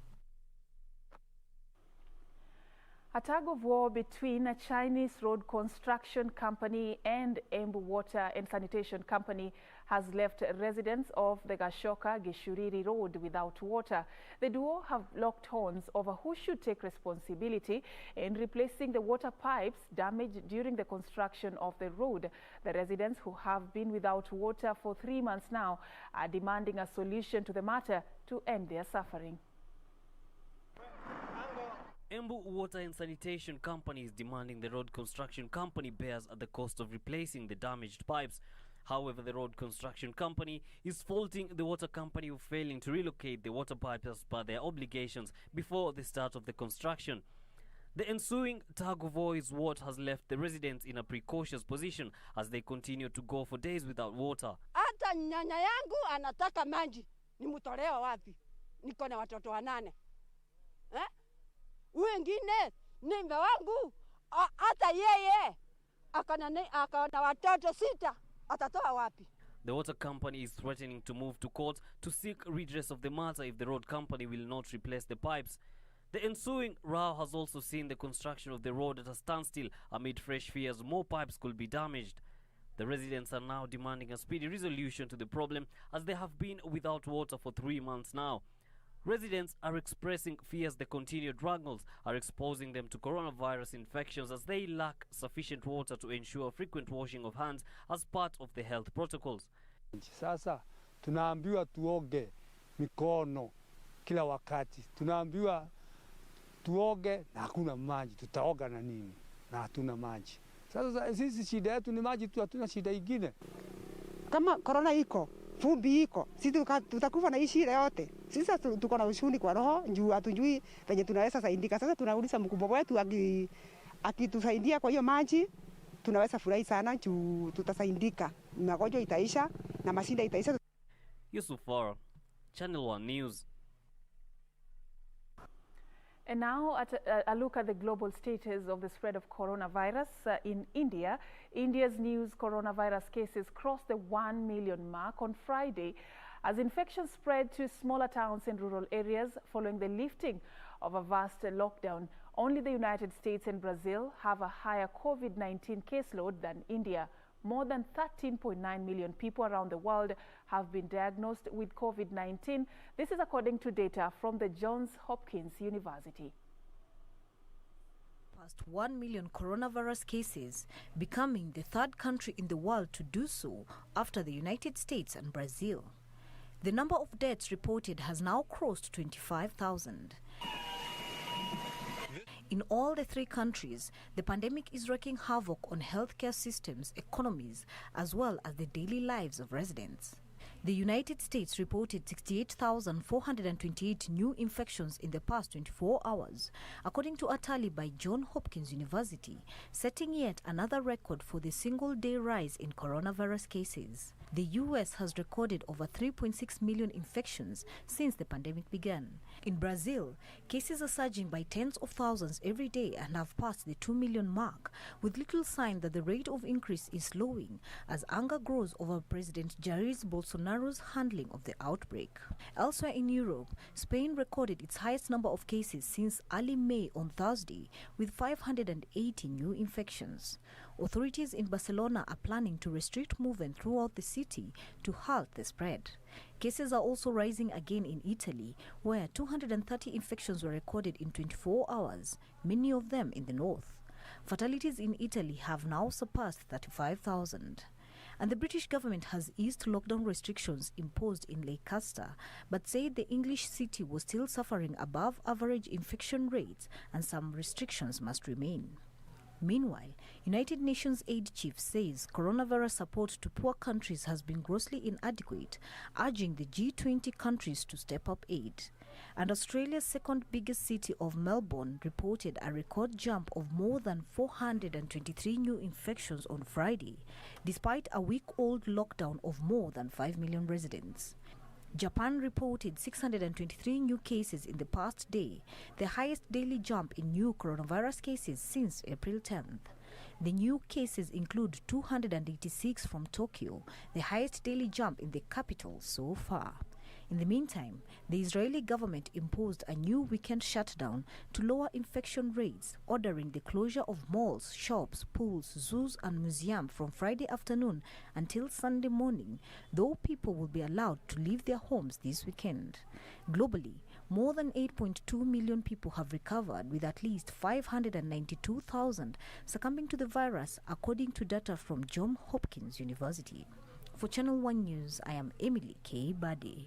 [SPEAKER 5] A tug of war between a Chinese road construction company and Embu Water and Sanitation Company has left residents of the Gashoka-Gishuriri Road without water. The duo have locked horns over who should take responsibility in replacing the water pipes damaged during the construction of the road. The residents, who have been without water for 3 months now, are demanding a solution to the matter to end their suffering.
[SPEAKER 25] Embu Water and Sanitation Company is demanding the road construction company bears at the cost of replacing the damaged pipes. However, the road construction company is faulting the water company for failing to relocate the water pipes as per their obligations before the start of the construction. The ensuing tug of war is what has left the residents in a precautious position as they continue to go for days without water.
[SPEAKER 9] Hata nyanya yangu anataka maji. Nimutolewa wapi? Niko na watoto 8. Wengine nimbe wangu hata yeye akana watoto 6 atatoa wapi?
[SPEAKER 25] The water company is threatening to move to court to seek redress of the matter if the road company will not replace the pipes. The ensuing row has also seen the construction of the road at a standstill amid fresh fears more pipes could be damaged. The residents are now demanding a speedy resolution to the problem as they have been without water for 3 months now. Residents are expressing fears the continued struggles are exposing them to coronavirus infections as they lack sufficient water to ensure frequent washing of hands as part of the health protocols.
[SPEAKER 10] Sasa tunaambiwa tuoge mikono kila wakati. Tunaambiwa tuoge na hakuna maji. Tutaoga na nini? Na hatuna maji. Sasa sisi shida yetu ni maji tu, hatuna shida ingine.
[SPEAKER 11] Kama corona iko, vumbi iko, sisi tutakufa na hii shida yote. Sisi tuko na ushuni kwa roho, juu hatujui penye tunaweza saidika. Sasa tunauliza mkubwa wetu akitusaidia kwa hiyo maji, tunaweza furahi sana juu tutasaidika. Magonjwa itaisha na mashida itaisha.
[SPEAKER 25] Yusufar, Channel 1 News.
[SPEAKER 5] And now a look at the global status of the spread of coronavirus in India. India's news coronavirus cases crossed the 1 million mark on Friday as infections spread to smaller towns and rural areas following the lifting of a vast lockdown. Only the United States and Brazil have a higher COVID-19 caseload than India. More than 13.9 million people around the world have been diagnosed with COVID-19. This is according to data from the Johns Hopkins University.
[SPEAKER 7] Past 1 million coronavirus cases, becoming the third country in the world to do so after the United States and Brazil. The number of deaths reported has now crossed 25,000. In all the three countries, the pandemic is wreaking havoc on healthcare systems, economies, as well as the daily lives of residents. The United States reported 68,428 new infections in the past 24 hours, according to a tally by Johns Hopkins University, setting yet another record for the single-day rise in coronavirus cases. The U.S. has recorded over 3.6 million infections since the pandemic began. In Brazil, cases are surging by tens of thousands every day and have passed the 2 million mark, with little sign that the rate of increase is slowing as anger grows over President Jair Bolsonaro's handling of the outbreak. Elsewhere in Europe, Spain recorded its highest number of cases since early May on Thursday, with 580 new infections. Authorities in Barcelona are planning to restrict movement throughout the city to halt the spread. Cases are also rising again in Italy, where 230 infections were recorded in 24 hours, many of them in the north. Fatalities in Italy have now surpassed 35,000. And the British government has eased lockdown restrictions imposed in Leicester, but said the English city was still suffering above average infection rates and some restrictions must remain. Meanwhile, United Nations aid chief says coronavirus support to poor countries has been grossly inadequate, urging the G20 countries to step up aid. And Australia's second biggest city of Melbourne reported a record jump of more than 423 new infections on Friday, despite a week-old lockdown of more than 5 million residents. Japan reported 623 new cases in the past day, the highest daily jump in new coronavirus cases since April 10th. The new cases include 286 from Tokyo, the highest daily jump in the capital so far. In the meantime, the Israeli government imposed a new weekend shutdown to lower infection rates, ordering the closure of malls, shops, pools, zoos and museums from Friday afternoon until Sunday morning, though people will be allowed to leave their homes this weekend. Globally, more than 8.2 million people have recovered, with at least 592,000 succumbing to the virus, according to data from Johns Hopkins University. For Channel 1 News, I am Emily K. Bade.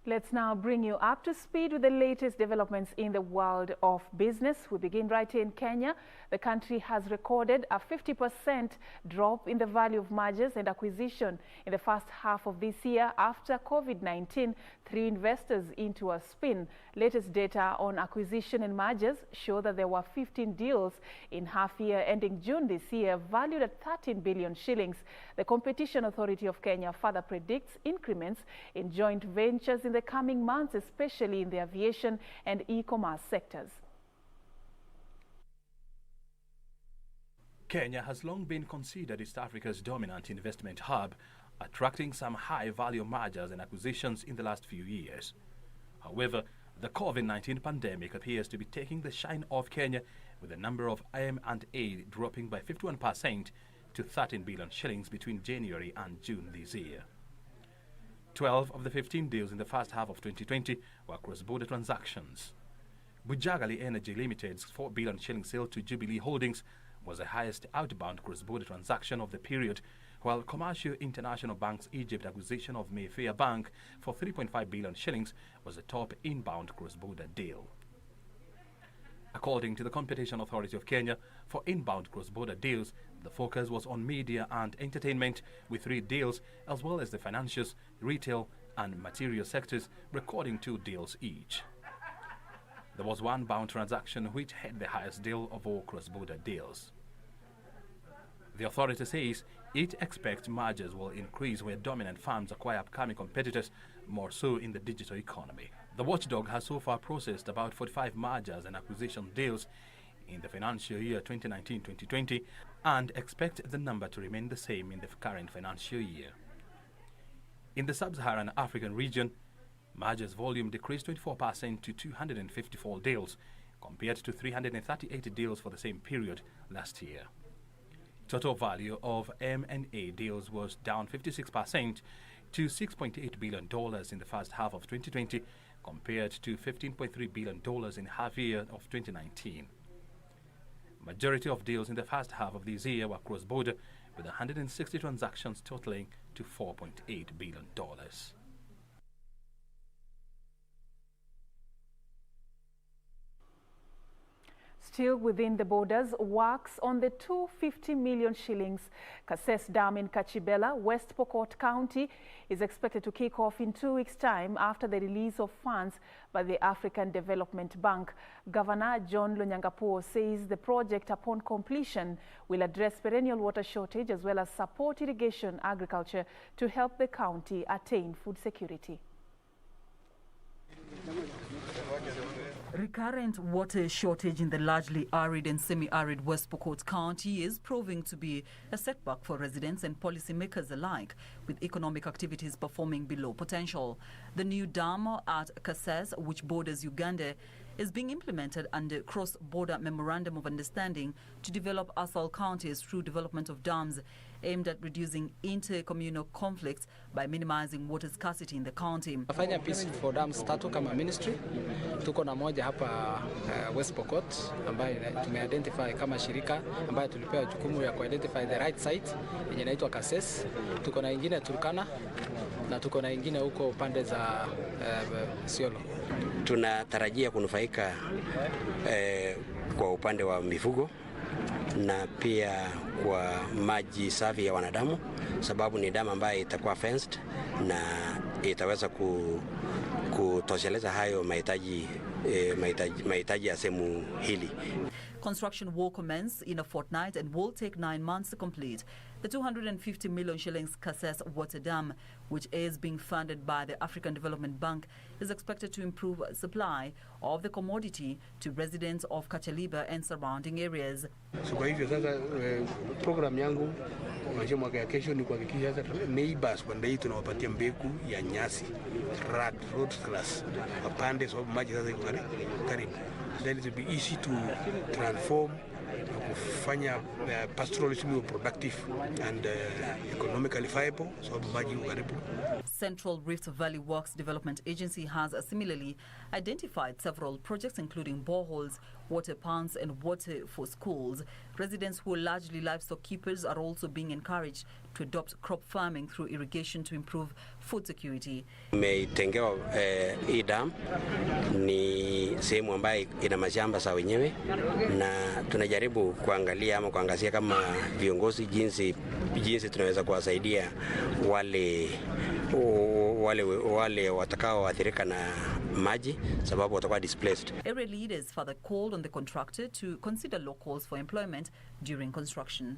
[SPEAKER 5] Let's now bring you up to speed with the latest developments in the world of business. We begin right here in Kenya. The country has recorded a 50% drop in the value of mergers and acquisition in the first half of this year after COVID-19 threw investors into a spin. Latest data on acquisition and mergers show that there were 15 deals in half year ending June this year, valued at 13 billion shillings. The Competition Authority of Kenya further predicts increments in joint ventures in the coming months, especially in the aviation and e-commerce sectors.
[SPEAKER 13] Kenya has long been considered East Africa's dominant investment hub, attracting some high-value mergers and acquisitions in the last few years. However, the COVID-19 pandemic appears to be taking the shine off Kenya, with the number of M&A dropping by 51% to 13 billion shillings between January and June this year. 12 of the 15 deals in the first half of 2020 were cross-border transactions. Bujagali Energy Limited's 4 billion shilling sale to Jubilee Holdings was the highest outbound cross-border transaction of the period, while Commercial International Bank's Egypt acquisition of Mayfair Bank for 3.5 billion shillings was the top inbound cross-border deal. According to the Competition Authority of Kenya, for inbound cross-border deals, the focus was on media and entertainment, with 3 deals, as well as the financials, retail and material sectors recording 2 deals each. There was one bound transaction which had the highest deal of all cross-border deals. The authority says it expects mergers will increase where dominant firms acquire upcoming competitors, more so in the digital economy. The watchdog has so far processed about 45 mergers and acquisition deals in the financial year 2019-2020 and expect the number to remain the same in the current financial year. In the sub-Saharan African region, mergers volume decreased 24% to 254 deals, compared to 338 deals for the same period last year. Total value of M&A deals was down 56% to $6.8 billion in the first half of 2020, compared to $15.3 billion in half year of 2019. Majority of deals in the first half of this year were cross-border, with 160 transactions totaling to $4.8 billion.
[SPEAKER 5] Still within the borders, works on the 250 million shillings Kasese Dam in Kachibela, West Pokot County, is expected to kick off in 2 weeks' time after the release of funds by the African Development Bank. Governor John Lonyangapuo says the project, upon completion, will address perennial water shortage as well as support irrigation agriculture to help the county attain food security.
[SPEAKER 21] Recurrent water shortage in the largely arid and semi-arid West Pokot County is proving to be a setback for residents and policymakers alike, with economic activities performing below potential. The new dam at Kasese, which borders Uganda, is being implemented under cross-border memorandum of understanding to develop ASAL counties through development of dams aimed at reducing intercommunal conflicts by minimizing water scarcity in the county.
[SPEAKER 12] Nafanya Peace for Dams tatu kama ministry. Tuko na moja hapa West Pokot ambayo tumeidentify kama shirika ambayo tulipewa jukumu ya kuidentify the right site yenye inaitwa Kasese. Tuko na ingine Turkana na tuko na ingine huko pande za Siolo.
[SPEAKER 14] Tunatarajia kunufaika kwa upande wa mifugo na pia kwa maji safi ya wanadamu, sababu ni damu ambayo itakuwa fenced na itaweza kutosheleza hayo mahitaji ya sehemu hili.
[SPEAKER 21] Construction will commence in a fortnight and will take 9 months to complete. The 250 million shillings Kasese water dam, which is being funded by the African Development Bank, is expected to improve supply of the commodity to residents of Kachaliba and surrounding areas.
[SPEAKER 15] So kwa hivyo sasa program yangu kuanzia mwaka ya kesho ni kuhakikisha sasa neighbors wanda hii tunawapatia mbegu ya nyasi road grass wapande, sababu maji sasa iko karibu. Then it will be easy to transform, kufanya pastoralism productive and economically viable, sababu maji iko karibu.
[SPEAKER 21] Central Rift Valley Works Development Agency has similarly identified several projects including boreholes, water ponds and water for schools. Residents who are largely livestock keepers are also being encouraged to adopt crop farming through irrigation to improve food security.
[SPEAKER 14] Tumetengewa hii dam ni sehemu ambayo ina mashamba za wenyewe, na tunajaribu kuangalia ama kuangazia kama viongozi jinsi tunaweza kuwasaidia wale watakaoathirika na maji, sababu watakuwa displaced.
[SPEAKER 21] Area leaders further called on the contractor to consider locals for employment during construction.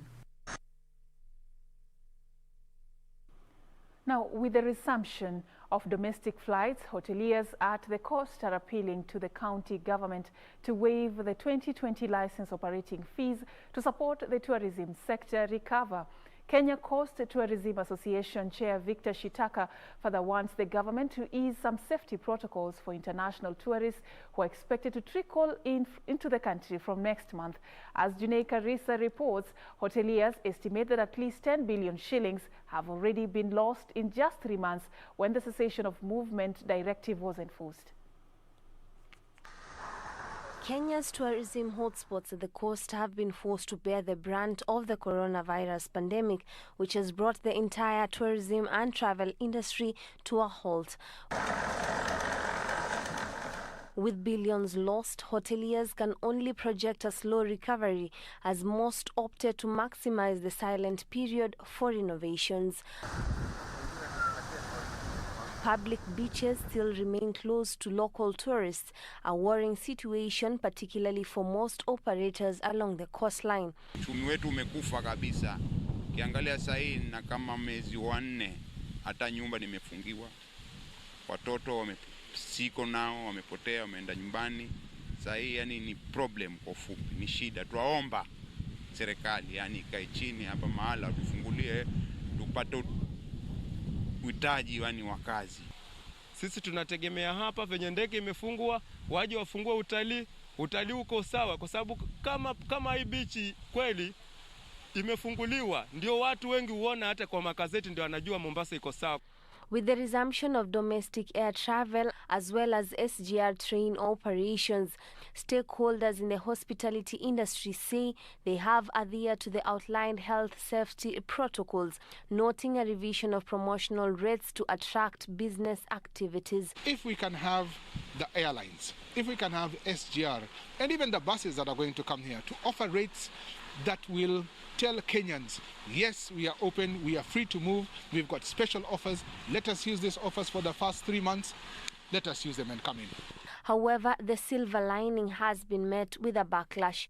[SPEAKER 5] Now, with the resumption of domestic flights, hoteliers at the coast are appealing to the county government to waive the 2020 license operating fees to support the tourism sector recover. Kenya Coast Tourism Association Chair Victor Shitaka further wants the government to ease some safety protocols for international tourists who are expected to trickle into the country from next month. As Junaid Karisa reports, hoteliers estimate that at least 10 billion shillings have already been lost in just 3 months when the cessation of movement directive was enforced.
[SPEAKER 16] Kenya's tourism hotspots at the coast have been forced to bear the brunt of the coronavirus pandemic, which has brought the entire tourism and travel industry to a halt. With billions lost, hoteliers can only project a slow recovery, as most opted to maximize the silent period for renovations. Public beaches still remain closed to local tourists, a worrying situation particularly for most operators along the coastline.
[SPEAKER 17] Uchumi wetu umekufa kabisa. Kiangalia sasa hii na kama mwezi wa 4 hata nyumba nimefungiwa. Watoto wamesiko nao, wamepotea, wameenda nyumbani. Sasa hii yani ni problem kwa fupi, ni shida. Tuwaomba serikali yani ikae chini hapa mahala tufungulie tupate uhitaji wani wakazi.
[SPEAKER 18] Sisi tunategemea hapa venye ndege imefungwa, waje wafungue utalii. Utalii uko sawa kwa sababu kama hii bichi kweli imefunguliwa, ndio watu wengi huona, hata kwa makazeti ndio anajua Mombasa iko sawa.
[SPEAKER 16] With the resumption of domestic air travel as well as SGR train operations, stakeholders in the hospitality industry say they have adhered to the outlined health safety protocols, noting a revision of promotional rates to attract business activities.
[SPEAKER 19] If we can have the airlines, if we can have SGR, and even the buses that are going to come here to offer rates that will tell Kenyans, yes, we are open, we are free to move, we've got special offers, let us use these offers for the first 3 months, let us use them and come in.
[SPEAKER 16] However, the silver lining has been met with a backlash.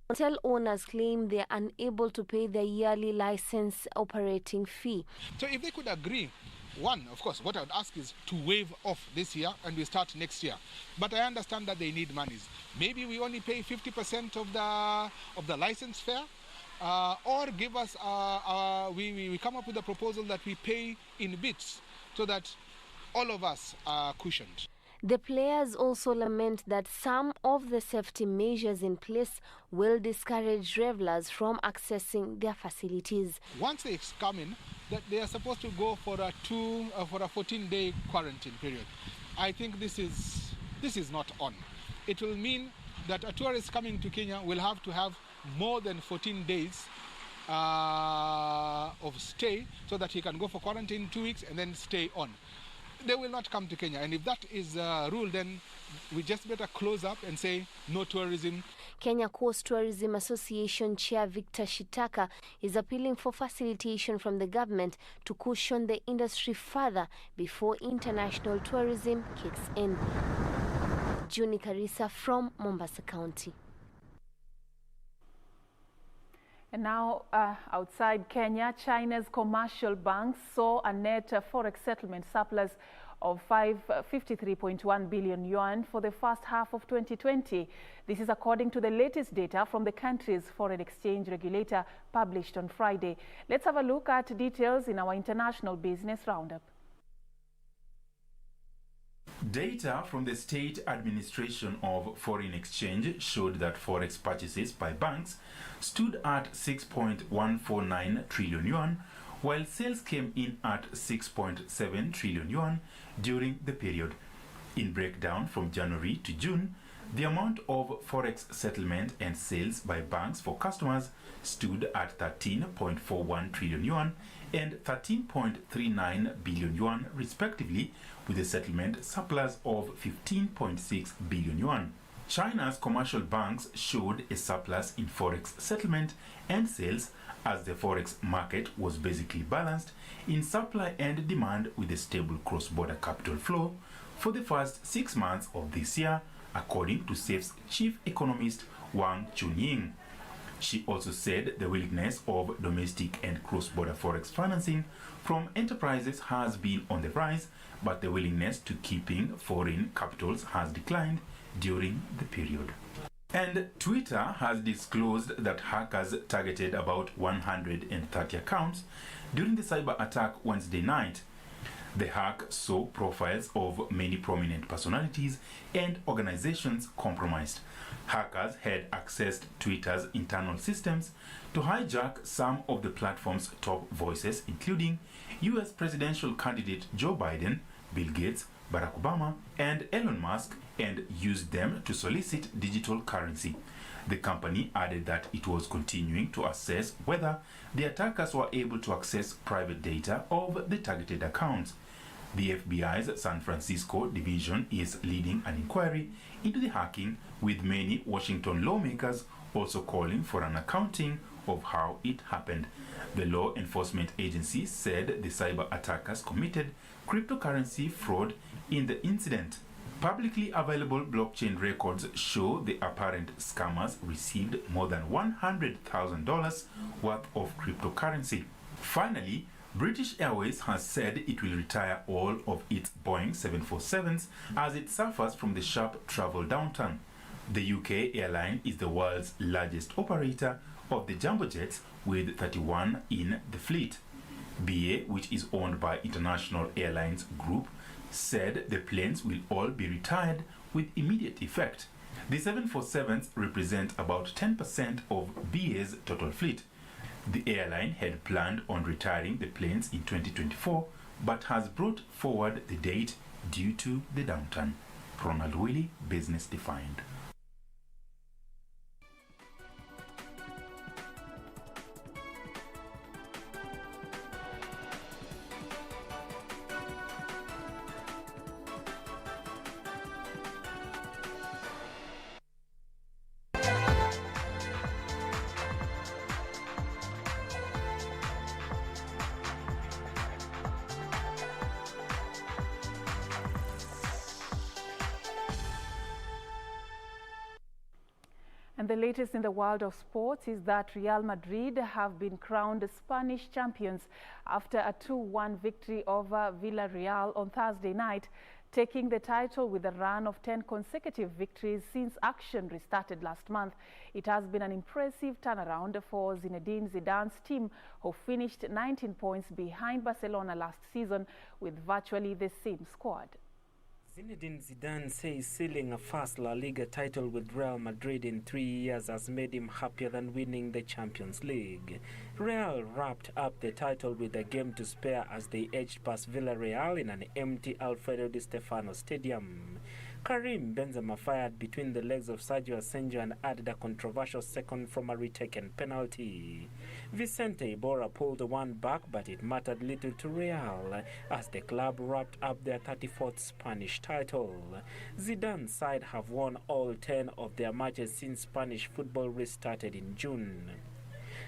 [SPEAKER 16] Hotel owners claim they are unable to pay their yearly license operating fee.
[SPEAKER 19] So if they could agree, one, of course, what I would ask is to waive off this year and we start next year. But I understand that they need monies. Maybe we only pay 50% of the license fare, or give us, we come up with a proposal that we pay in bits so that all of us are cushioned.
[SPEAKER 16] The players also lament that some of the safety measures in place will discourage revelers from accessing their facilities.
[SPEAKER 19] Once they come in, that they are supposed to go for a 14-day quarantine period. I think this is not on. It will mean that a tourist coming to Kenya will have to have more than 14 days of stay so that he can go for quarantine 2 weeks and then stay on. They will not come to Kenya, and if that is a rule, then we just better close up and say no tourism.
[SPEAKER 16] Kenya Coast Tourism Association Chair Victor Shitaka is appealing for facilitation from the government to cushion the industry further before international tourism kicks in. Junaid Karisa from Mombasa County.
[SPEAKER 5] And now, outside Kenya, China's commercial banks saw a net forex settlement surplus of 53.1 billion yuan for the first half of 2020. This is according to the latest data from the country's foreign exchange regulator published on Friday. Let's have a look at details in our international business roundup.
[SPEAKER 20] Data from the State Administration of Foreign Exchange showed that forex purchases by banks stood at 6.149 trillion yuan, while sales came in at 6.7 trillion yuan during the period. In breakdown from January to June, the amount of forex settlement and sales by banks for customers stood at 13.41 trillion yuan and 13.39 billion yuan respectively, with a settlement surplus of 15.6 billion yuan. China's commercial banks showed a surplus in forex settlement and sales as the forex market was basically balanced in supply and demand with a stable cross-border capital flow for the first 6 months of this year, according to SAFE's chief economist Wang Chunying. She also said the willingness of domestic and cross-border forex financing from enterprises has been on the rise, but the willingness to keeping foreign capitals has declined during the period. And Twitter has disclosed that hackers targeted about 130 accounts during the cyber attack Wednesday night. The hack saw profiles of many prominent personalities and organizations compromised. Hackers had accessed Twitter's internal systems to hijack some of the platform's top voices, including US presidential candidate Joe Biden, Bill Gates, Barack Obama, and Elon Musk, and used them to solicit digital currency. The company added that it was continuing to assess whether the attackers were able to access private data of the targeted accounts. The FBI's San Francisco division is leading an inquiry into the hacking, with many Washington lawmakers also calling for an accounting of how it happened. The law enforcement agency said the cyber attackers committed cryptocurrency fraud in the incident. Publicly available blockchain records show the apparent scammers received more than $100,000 worth of cryptocurrency. Finally, British Airways has said it will retire all of its Boeing 747s as it suffers from the sharp travel downturn. The UK airline is the world's largest operator of the jumbo jets, with 31 in the fleet. BA, which is owned by International Airlines Group, said the planes will all be retired with immediate effect. The 747s represent about 10% of BA's total fleet. The airline had planned on retiring the planes in 2024, but has brought forward the date due to the downturn. Ronald Willie, Business Defined.
[SPEAKER 5] And the latest in the world of sports is that Real Madrid have been crowned Spanish champions after a 2-1 victory over Villarreal on Thursday night, taking the title with a run of 10 consecutive victories since action restarted last month. It has been an impressive turnaround for Zinedine Zidane's team, who finished 19 points behind Barcelona last season with virtually the same squad.
[SPEAKER 1] Zinedine Zidane says sealing a first La Liga title with Real Madrid in 3 years has made him happier than winning the Champions League. Real wrapped up the title with a game to spare as they edged past Villarreal in an empty Alfredo Di Stefano Stadium. Karim Benzema fired between the legs of Sergio Asenjo and added a controversial second from a retaken penalty. Vicente Iborra pulled one back, but it mattered little to Real as the club wrapped up their 34th Spanish title. Zidane's side have won all 10 of their matches since Spanish football restarted in June.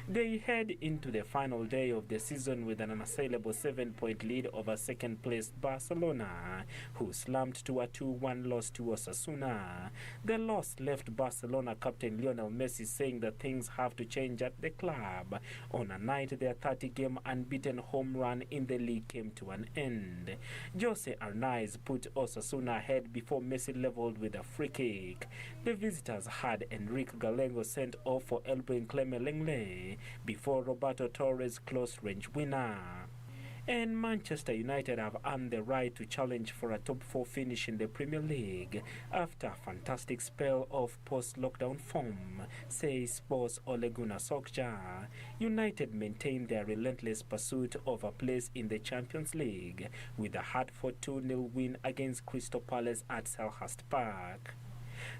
[SPEAKER 1] They head into the final day of the season with an unassailable 7-point lead over second-placed Barcelona, who slumped to a 2-1 loss to Osasuna. The loss left Barcelona captain Lionel Messi saying that things have to change at the club. On a night their 30-game unbeaten home run in the league came to an end. Jose Arnaiz put Osasuna ahead before Messi leveled with a free kick. The visitors had Enrique Galengo sent off for elbowing Cleme Lenglet before Roberto Torres' close-range winner. And Manchester United have earned the right to challenge for a top-4 finish in the Premier League after a fantastic spell of post-lockdown form, says boss Ole Gunnar Solskjaer. United maintain their relentless pursuit of a place in the Champions League with a hard-fought 2-0 win against Crystal Palace at Selhurst Park.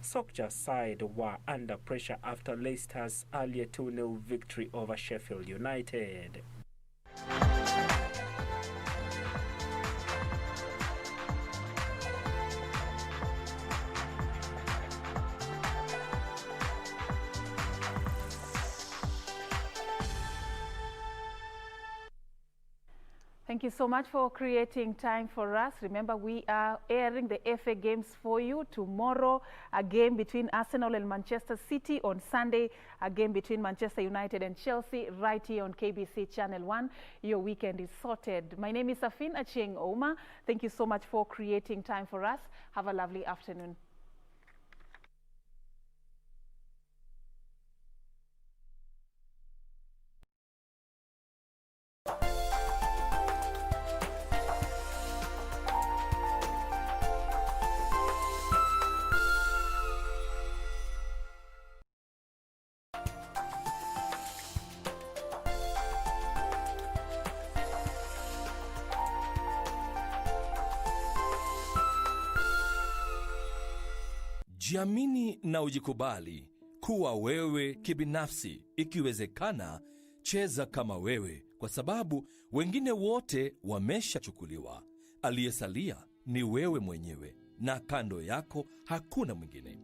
[SPEAKER 1] Solskjaer's side were under pressure after Leicester's earlier 2-0 victory over Sheffield United.
[SPEAKER 5] Thank you so much for creating time for us. Remember, we are airing the FA games for you. Tomorrow, a game between Arsenal and Manchester City. On Sunday, a game between Manchester United and Chelsea, right here on KBC Channel 1. Your weekend is sorted. My name is Serfine Achieng Oma. Thank you so much for creating time for us. Have a lovely afternoon.
[SPEAKER 2] Jiamini na ujikubali kuwa wewe kibinafsi. Ikiwezekana, cheza kama wewe, kwa sababu wengine wote wameshachukuliwa. Aliyesalia ni wewe mwenyewe, na kando yako hakuna mwingine.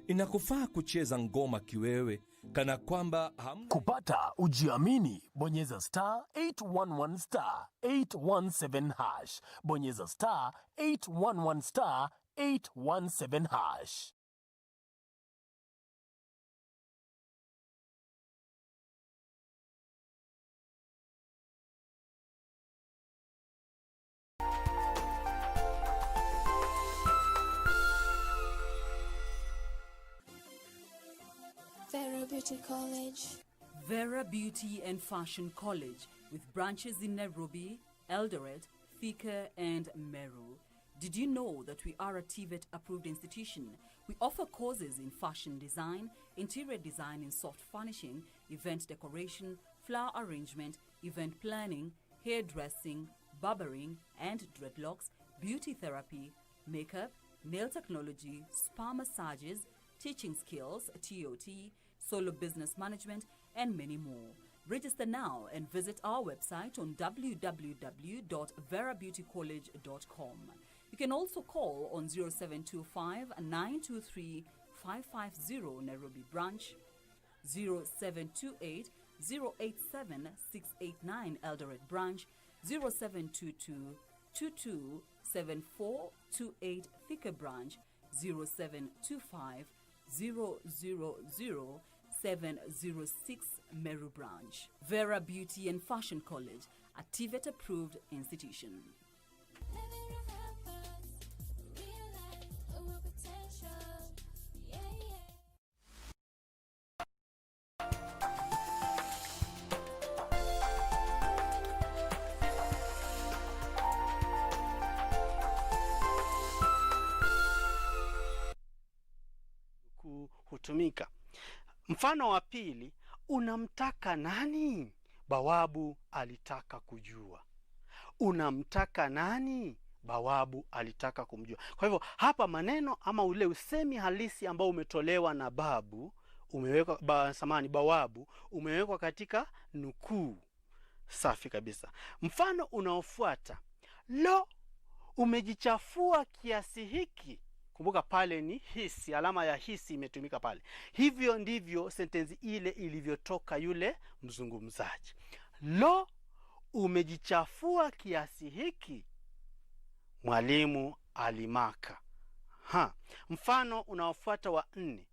[SPEAKER 2] Inakufaa kucheza ngoma kiwewe, kana kwamba
[SPEAKER 4] Kupata ujiamini, bonyeza *811 *817 #. Bonyeza *811 *817 #.
[SPEAKER 22] Vera Beauty College.
[SPEAKER 21] Vera Beauty and Fashion College, with branches in Nairobi, Eldoret, Thika, and Meru. Did you know that we are a TVET-approved institution? We offer courses in fashion design, interior design and soft furnishing, event decoration, flower arrangement, event planning, hairdressing, barbering and dreadlocks, beauty therapy, makeup, nail technology, spa massages, teaching skills, TOT, solo business management, and many more. Register now and visit our website on www.verabeautycollege.com. You can also call on 0725 923 550 Nairobi branch, 0728 087 689 Eldoret branch, 0722 22 7428 Thika branch, 0725 000 706 Meru branch. Vera Beauty and Fashion College, a TVET approved institution.
[SPEAKER 23] Hutumika. Mfano wa pili, unamtaka nani? Bawabu alitaka kujua. Unamtaka nani? Bawabu alitaka kumjua. Kwa hivyo hapa maneno ama ule usemi halisi ambao umetolewa na bawabu umewekwa katika nukuu. Safi kabisa. Mfano unaofuata, lo, umejichafua kiasi hiki. Kumbuka pale ni hisi, alama ya hisi imetumika pale. Hivyo ndivyo sentensi ile ilivyotoka yule mzungumzaji. Lo, umejichafua kiasi hiki. Mwalimu alimaka. Mfano unaofuata wa 4.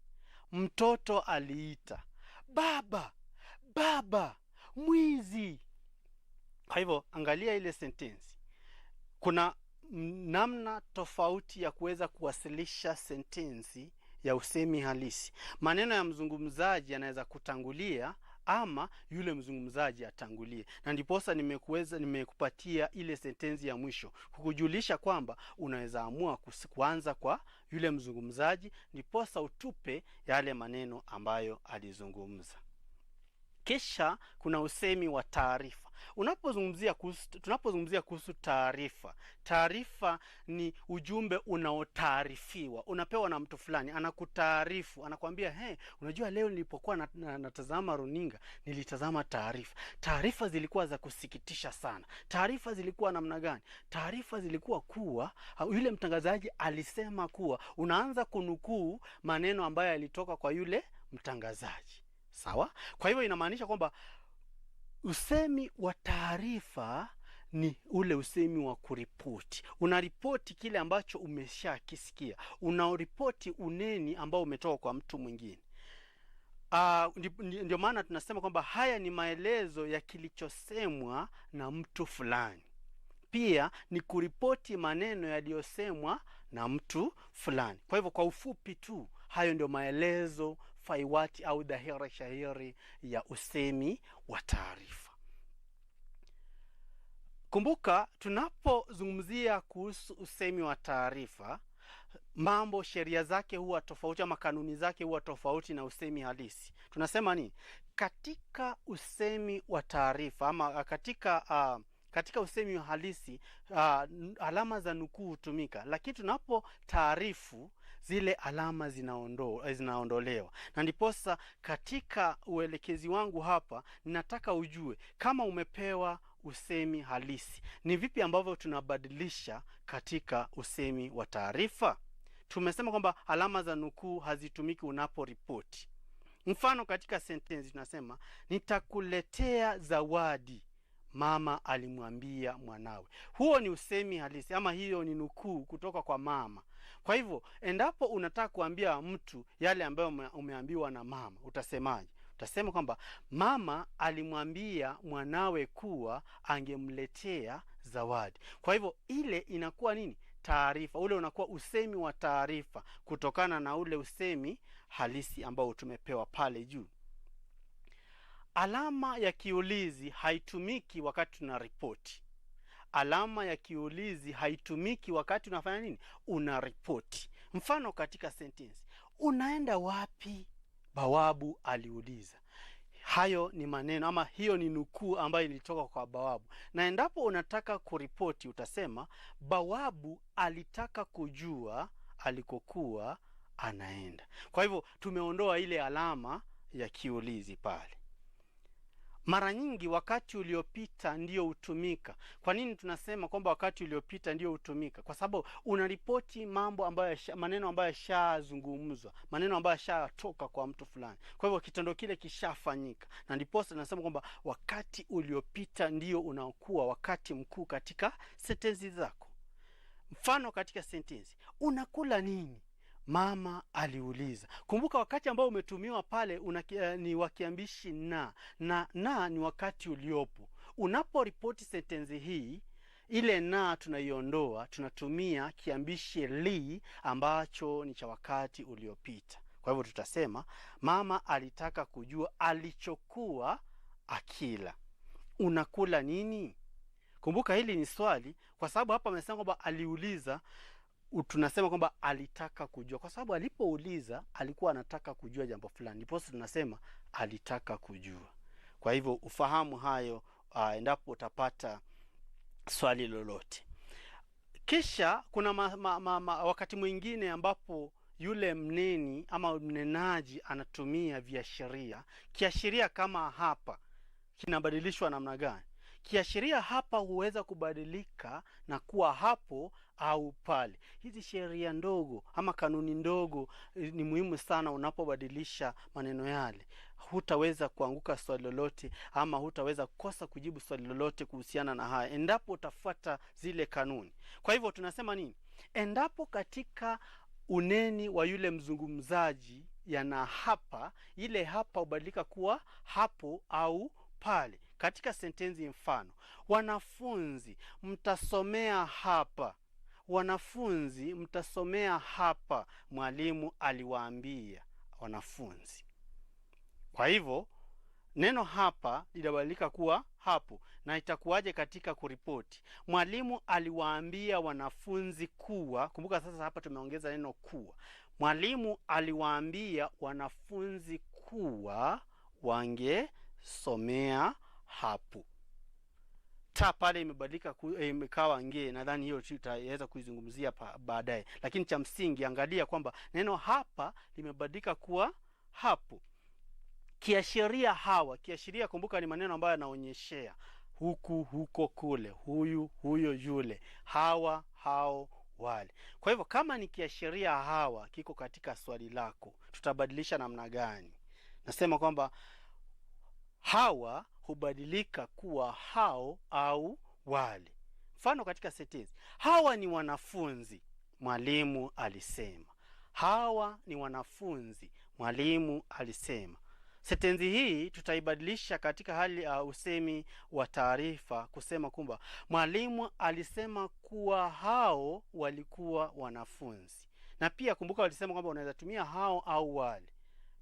[SPEAKER 23] Mtoto aliita, baba, baba, mwizi. Kwa hivyo angalia ile sentensi. Kuna namna tofauti ya kuweza kuwasilisha sentensi ya usemi halisi. Maneno ya mzungumzaji yanaweza kutangulia ama yule mzungumzaji atangulie. Na ndiposa nimekupatia ile sentensi ya mwisho kukujulisha kwamba unaweza amua kuanza kwa yule mzungumzaji, ndiposa utupe yale maneno ambayo alizungumza. Kisha kuna usemi wa taarifa. Tunapozungumzia kuhusu taarifa, taarifa ni ujumbe unaotaarifiwa. Unapewa na mtu fulani, anakutaarifu, anakuambia, unajua leo nilipokuwa natazama runinga, nilitazama taarifa. Taarifa zilikuwa za kusikitisha sana. Taarifa zilikuwa namna gani? Taarifa zilikuwa kuwa yule mtangazaji alisema kuwa, unaanza kunukuu maneno ambayo yalitoka kwa yule mtangazaji. Sawa? Kwa hivyo inamaanisha kwamba usemi wa taarifa ni ule usemi wa kuripoti. Unaripoti kile ambacho umeshakisikia. Unaripoti uneni ambao umetoka kwa mtu mwingine. Ndio maana tunasema kwamba haya ni maelezo ya kilichosemwa na mtu fulani. Pia ni kuripoti maneno yaliyosemwa na mtu fulani. Kwa hivyo kwa ufupi tu, hayo ndio maelezo faiwati au dhahiri shahiri ya usemi wa taarifa. Kumbuka, tunapozungumzia kuhusu usemi wa taarifa, sheria zake huwa tofauti ama kanuni zake huwa tofauti na usemi halisi. Tunasema nini? Katika usemi wa taarifa ama katika usemi halisi, alama za nukuu hutumika, lakini tunapo taarifu zile alama zinaondolewa. Na ndiposa katika uelekezi wangu hapa ninataka ujue kama umepewa usemi halisi, ni vipi ambavyo tunabadilisha katika usemi wa taarifa. Tumesema kwamba alama za nukuu hazitumiki unaporipoti. Mfano katika sentensi tunasema nitakuletea zawadi mama alimwambia mwanawe. Huo ni usemi halisi, ama hiyo ni nukuu kutoka kwa mama. Kwa hivyo endapo unataka kuambia mtu yale ambayo umeambiwa na mama, utasemaje? Utasema kwamba mama alimwambia mwanawe kuwa angemletea zawadi. Kwa hivyo ile inakuwa nini? Taarifa. Ule unakuwa usemi wa taarifa kutokana na ule usemi halisi ambao tumepewa pale juu. Alama ya kiulizi haitumiki wakati tunaripoti. Alama ya kiulizi haitumiki wakati unafanya nini? Unaripoti. Mfano katika sentensi, unaenda wapi? Bawabu aliuliza. Hayo ni maneno, ama hiyo ni nukuu ambayo ilitoka kwa bawabu. Na endapo unataka kuripoti utasema bawabu alitaka kujua alikokuwa anaenda. Kwa hivyo tumeondoa ile alama ya kiulizi pale. Mara nyingi wakati uliopita ndio hutumika. Kwa nini tunasema kwamba wakati uliopita ndio hutumika? Kwa sababu unaripoti mambo ambayo maneno ambayo yashazungumzwa, maneno ambayo yashatoka kwa mtu fulani. Kwa hivyo kitendo kile kishafanyika. Na ndipo tunasema kwamba wakati uliopita ndio unakuwa wakati mkuu katika sentensi zako. Mfano katika sentensi, unakula nini? Mama aliuliza. Kumbuka wakati ambao umetumiwa pale ni wakiambishi na ni wakati uliopo. Unaporipoti sentensi hii, ile na tunaiondoa, tunatumia kiambishi li ambacho ni cha wakati uliopita. Kwa hivyo tutasema mama alitaka kujua alichokuwa akila. Unakula nini? Kumbuka hili ni swali, kwa sababu hapa amesema kwamba aliuliza. Tunasema kwamba alitaka kujua, kwa sababu alipouliza alikuwa anataka kujua jambo fulani. Ndipo tunasema alitaka kujua. Kwa hivyo ufahamu hayo endapo utapata swali lolote. Kisha kuna wakati mwingine ambapo yule mneni ama mnenaji anatumia viashiria. Kiashiria kama hapa kinabadilishwa namna gani? Kiashiria hapa huweza kubadilika na kuwa hapo au pale. Hizi sheria ndogo ama kanuni ndogo ni muhimu sana unapobadilisha maneno yale. Hutaweza kuanguka swali lolote ama hutaweza kukosa kujibu swali lolote kuhusiana na haya endapo utafuata zile kanuni. Kwa hivyo tunasema nini? Endapo katika uneni wa yule mzungumzaji yana hapa, ile hapa hubadilika kuwa hapo au pale. Katika sentensi mfano, wanafunzi mtasomea hapa. Wanafunzi mtasomea hapa, mwalimu aliwaambia wanafunzi. Kwa hivyo neno hapa linabadilika kuwa hapo. Na itakuwaje katika kuripoti? Mwalimu aliwaambia wanafunzi kuwa. Kumbuka sasa hapa tumeongeza neno kuwa. Mwalimu aliwaambia wanafunzi kuwa wangesomea hapo. Ta pale imebadilika imekawa nge. Nadhani hiyo tutaweza kuizungumzia baadaye. Lakini cha msingi angalia kwamba neno hapa limebadilika kuwa hapo. Kiashiria hawa. Kiashiria kumbuka ni maneno ambayo yanaonyeshea huku, huko, kule, huyu, huyo, yule, hawa, hao, wale. Kwa hivyo kama ni kiashiria hawa kiko katika swali lako, tutabadilisha namna gani? Nasema kwamba hawa hubadilika kuwa hao au wale. Mfano katika sentensi, hawa ni wanafunzi, mwalimu alisema. Hawa ni wanafunzi, mwalimu alisema. Sentensi hii tutaibadilisha katika hali ya usemi wa taarifa kusema kwamba mwalimu alisema kuwa hao walikuwa wanafunzi. Na pia kumbuka walisema kwamba unaweza tumia hao au wale.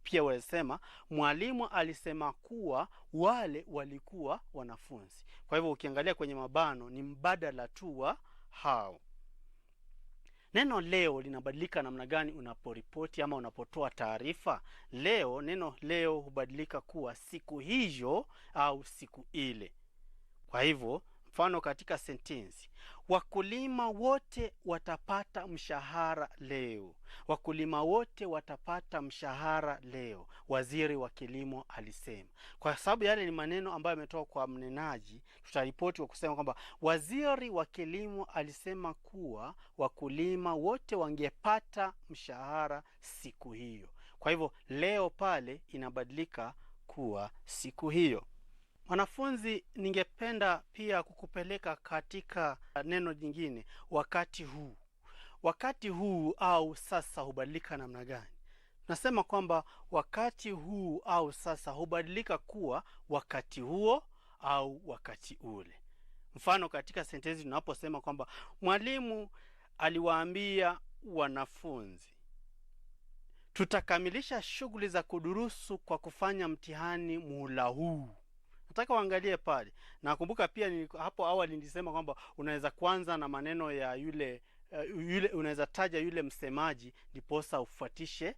[SPEAKER 23] Pia walisema mwalimu alisema kuwa wale walikuwa wanafunzi. Kwa hivyo ukiangalia kwenye mabano ni mbadala tu wa hao. Neno leo linabadilika namna gani unaporipoti ama unapotoa taarifa? Leo, neno leo hubadilika kuwa siku hiyo au siku ile. Kwa hivyo Mfano katika sentensi, wakulima wote watapata mshahara leo. Wakulima wote watapata mshahara leo, waziri wa kilimo alisema. Kwa sababu yale ni maneno ambayo yametoka kwa mnenaji, tutaripoti kwa kusema kwamba waziri wa kilimo alisema kuwa wakulima wote wangepata mshahara siku hiyo. Kwa hivyo leo pale inabadilika kuwa siku hiyo. Wanafunzi, ningependa pia kukupeleka katika neno jingine, wakati huu. Wakati huu au sasa hubadilika namna gani? Nasema kwamba wakati huu au sasa hubadilika kuwa wakati huo au wakati ule. Mfano katika sentensi tunaposema kwamba mwalimu aliwaambia wanafunzi, tutakamilisha shughuli za kudurusu kwa kufanya mtihani muhula huu. Nataka waangalie pale. Nakumbuka pia hapo awali nilisema kwamba unaweza kuanza na maneno ya yule unaweza taja yule msemaji ndiposa ufuatishe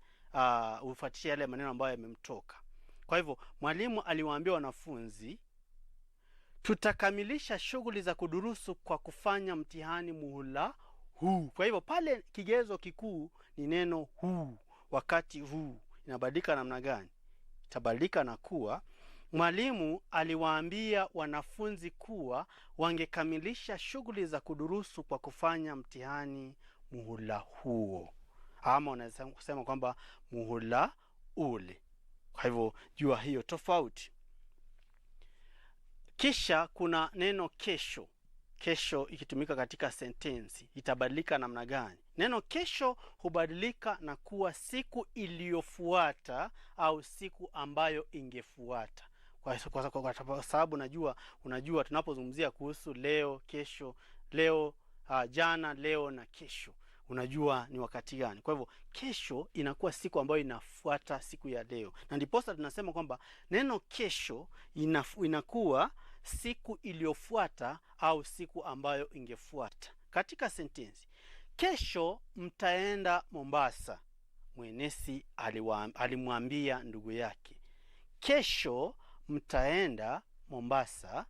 [SPEAKER 23] yale maneno ambayo yamemtoka. Kwa hivyo mwalimu aliwaambia wanafunzi, tutakamilisha shughuli za kudurusu kwa kufanya mtihani muhula huu. Kwa hivyo pale kigezo kikuu ni neno huu. Wakati huu inabadilika namna gani? Itabadilika na kuwa mwalimu aliwaambia wanafunzi kuwa wangekamilisha shughuli za kudurusu kwa kufanya mtihani muhula huo. Ama unaweza kusema kwamba muhula ule. Kwa hivyo jua hiyo tofauti. Kisha kuna neno kesho. Kesho ikitumika katika sentensi itabadilika namna gani? Neno kesho hubadilika na kuwa siku iliyofuata au siku ambayo ingefuata. Kwa sababu unajua tunapozungumzia kuhusu leo, kesho, leo, jana, leo na kesho, unajua ni wakati gani. Kwa hivyo kesho inakuwa siku ambayo inafuata siku ya leo. Na ndiposa tunasema kwamba neno kesho inakuwa siku iliyofuata au siku ambayo ingefuata. Katika sentensi, kesho mtaenda Mombasa, mwenesi alimwambia ndugu yake. Kesho mtaenda Mombasa,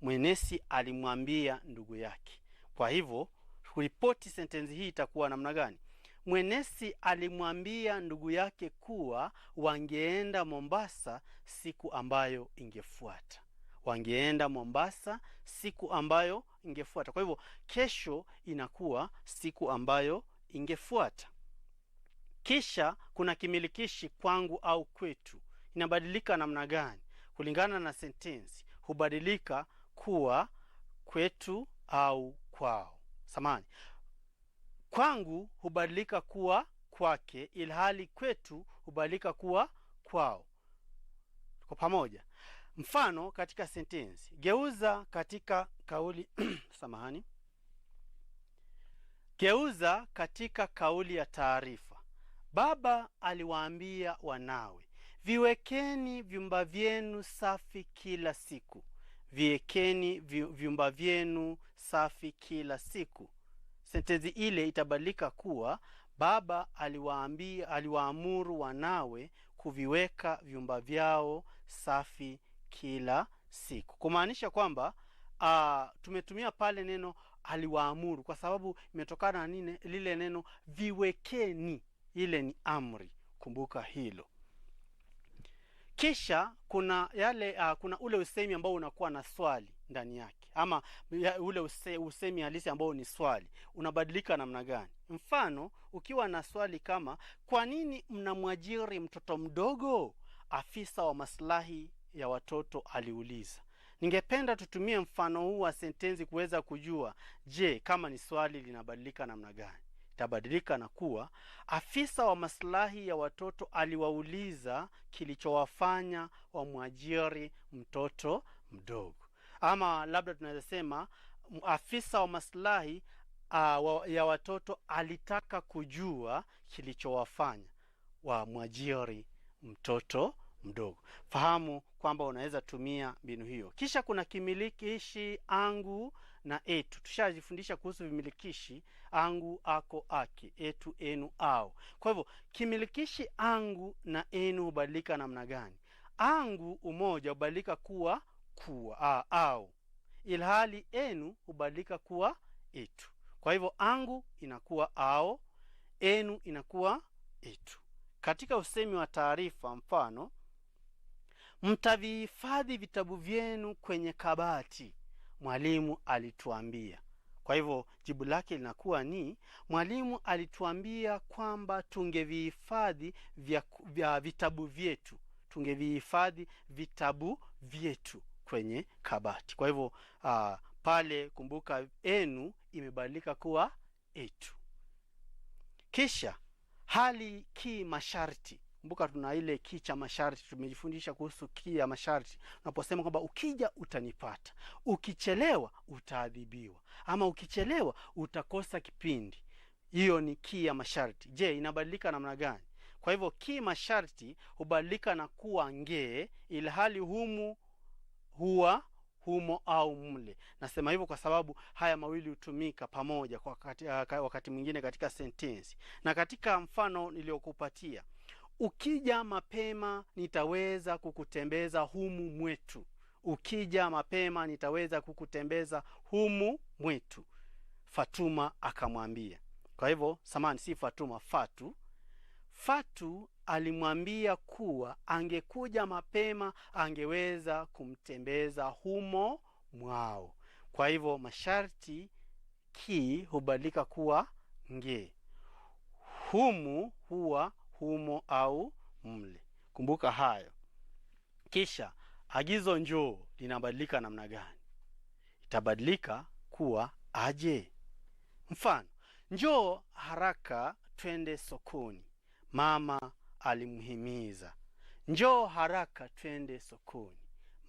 [SPEAKER 23] mwenesi alimwambia ndugu yake. Kwa hivyo kuripoti sentensi hii itakuwa namna gani? Mwenesi alimwambia ndugu yake kuwa wangeenda Mombasa siku ambayo ingefuata. Wangeenda Mombasa siku ambayo ingefuata. Kwa hivyo kesho inakuwa siku ambayo ingefuata. Kisha kuna kimilikishi kwangu au kwetu. Inabadilika namna gani? Kulingana na sentensi hubadilika kuwa kwetu au kwao. Samahani. Kwangu hubadilika kuwa kwake, ilhali kwetu hubadilika kuwa kwao. Kwa pamoja. Mfano katika sentensi, geuza katika kauli samahani. Geuza katika kauli ya taarifa. Baba aliwaambia wanawe, viwekeni vyumba vyenu safi kila siku. Viwekeni vyumba vyenu safi kila siku. Sentensi ile itabadilika kuwa baba aliwaamuru wanawe kuviweka vyumba vyao safi kila siku. Kumaanisha kwamba tumetumia pale neno aliwaamuru kwa sababu imetokana na lile neno viwekeni. Ile ni amri. Kumbuka hilo. Kisha kuna kuna ule usemi ambao unakuwa na swali ndani yake, ama ule usemi halisi ambao ni swali. Unabadilika namna gani? Mfano, ukiwa na swali kama, kwa nini mnamwajiri mtoto mdogo? Afisa wa maslahi ya watoto aliuliza. Ningependa tutumie mfano huu wa sentensi kuweza kujua, je, kama ni swali linabadilika namna gani? Itabadilika na kuwa afisa wa maslahi ya watoto aliwauliza kilichowafanya wamwajiri mtoto mdogo. Ama labda tunaweza sema afisa wa maslahi ya watoto alitaka kujua kilichowafanya wamwajiri mtoto mdogo. Fahamu kwamba unaweza tumia mbinu hiyo. Kisha kuna kimilikishi angu na etu. Tushajifundisha kuhusu vimilikishi angu, ako, ake, etu, enu, au. Kwa hivyo kimilikishi angu na enu hubadilika namna gani? Angu umoja hubadilika kuwa au. ilhali enu hubadilika kuwa etu. Kwa hivyo angu inakuwa ao, enu inakuwa etu. Katika usemi wa taarifa, mfano, mtavihifadhi vitabu vyenu kwenye kabati, mwalimu alituambia. Kwa hivyo jibu lake linakuwa ni mwalimu alituambia kwamba tungevihifadhi vitabu vyetu. Tungevihifadhi vitabu vyetu kwenye kabati. Kwa hivyo pale kumbuka enu imebadilika kuwa etu. Kisha hali ki masharti. Kumbuka tuna ile ki cha masharti, tumejifundisha kuhusu ki ya masharti. Unaposema kwamba ukija utanipata, ukichelewa utaadhibiwa, ama ukichelewa utakosa kipindi. Hiyo ni ki ya masharti. Je, inabadilika namna gani? Kwa hivyo ki masharti hubadilika na kuwa nge, ilhali humu huwa humo au mle. Nasema hivyo kwa sababu haya mawili hutumika pamoja kwa wakati mwingine katika sentensi. Na katika mfano niliokupatia, ukija mapema nitaweza kukutembeza humu mwetu. Ukija mapema nitaweza kukutembeza humu mwetu, Fatuma akamwambia. Kwa hivyo samani, si Fatuma, Fatu. Fatu alimwambia kuwa angekuja mapema angeweza kumtembeza humo mwao. Kwa hivyo masharti ki hubadilika kuwa nge. Humu huwa humo au mle. Kumbuka hayo. Kisha agizo njoo linabadilika namna gani? Itabadilika kuwa aje. Mfano, njoo haraka twende sokoni, mama alimhimiza. Njoo haraka twende sokoni,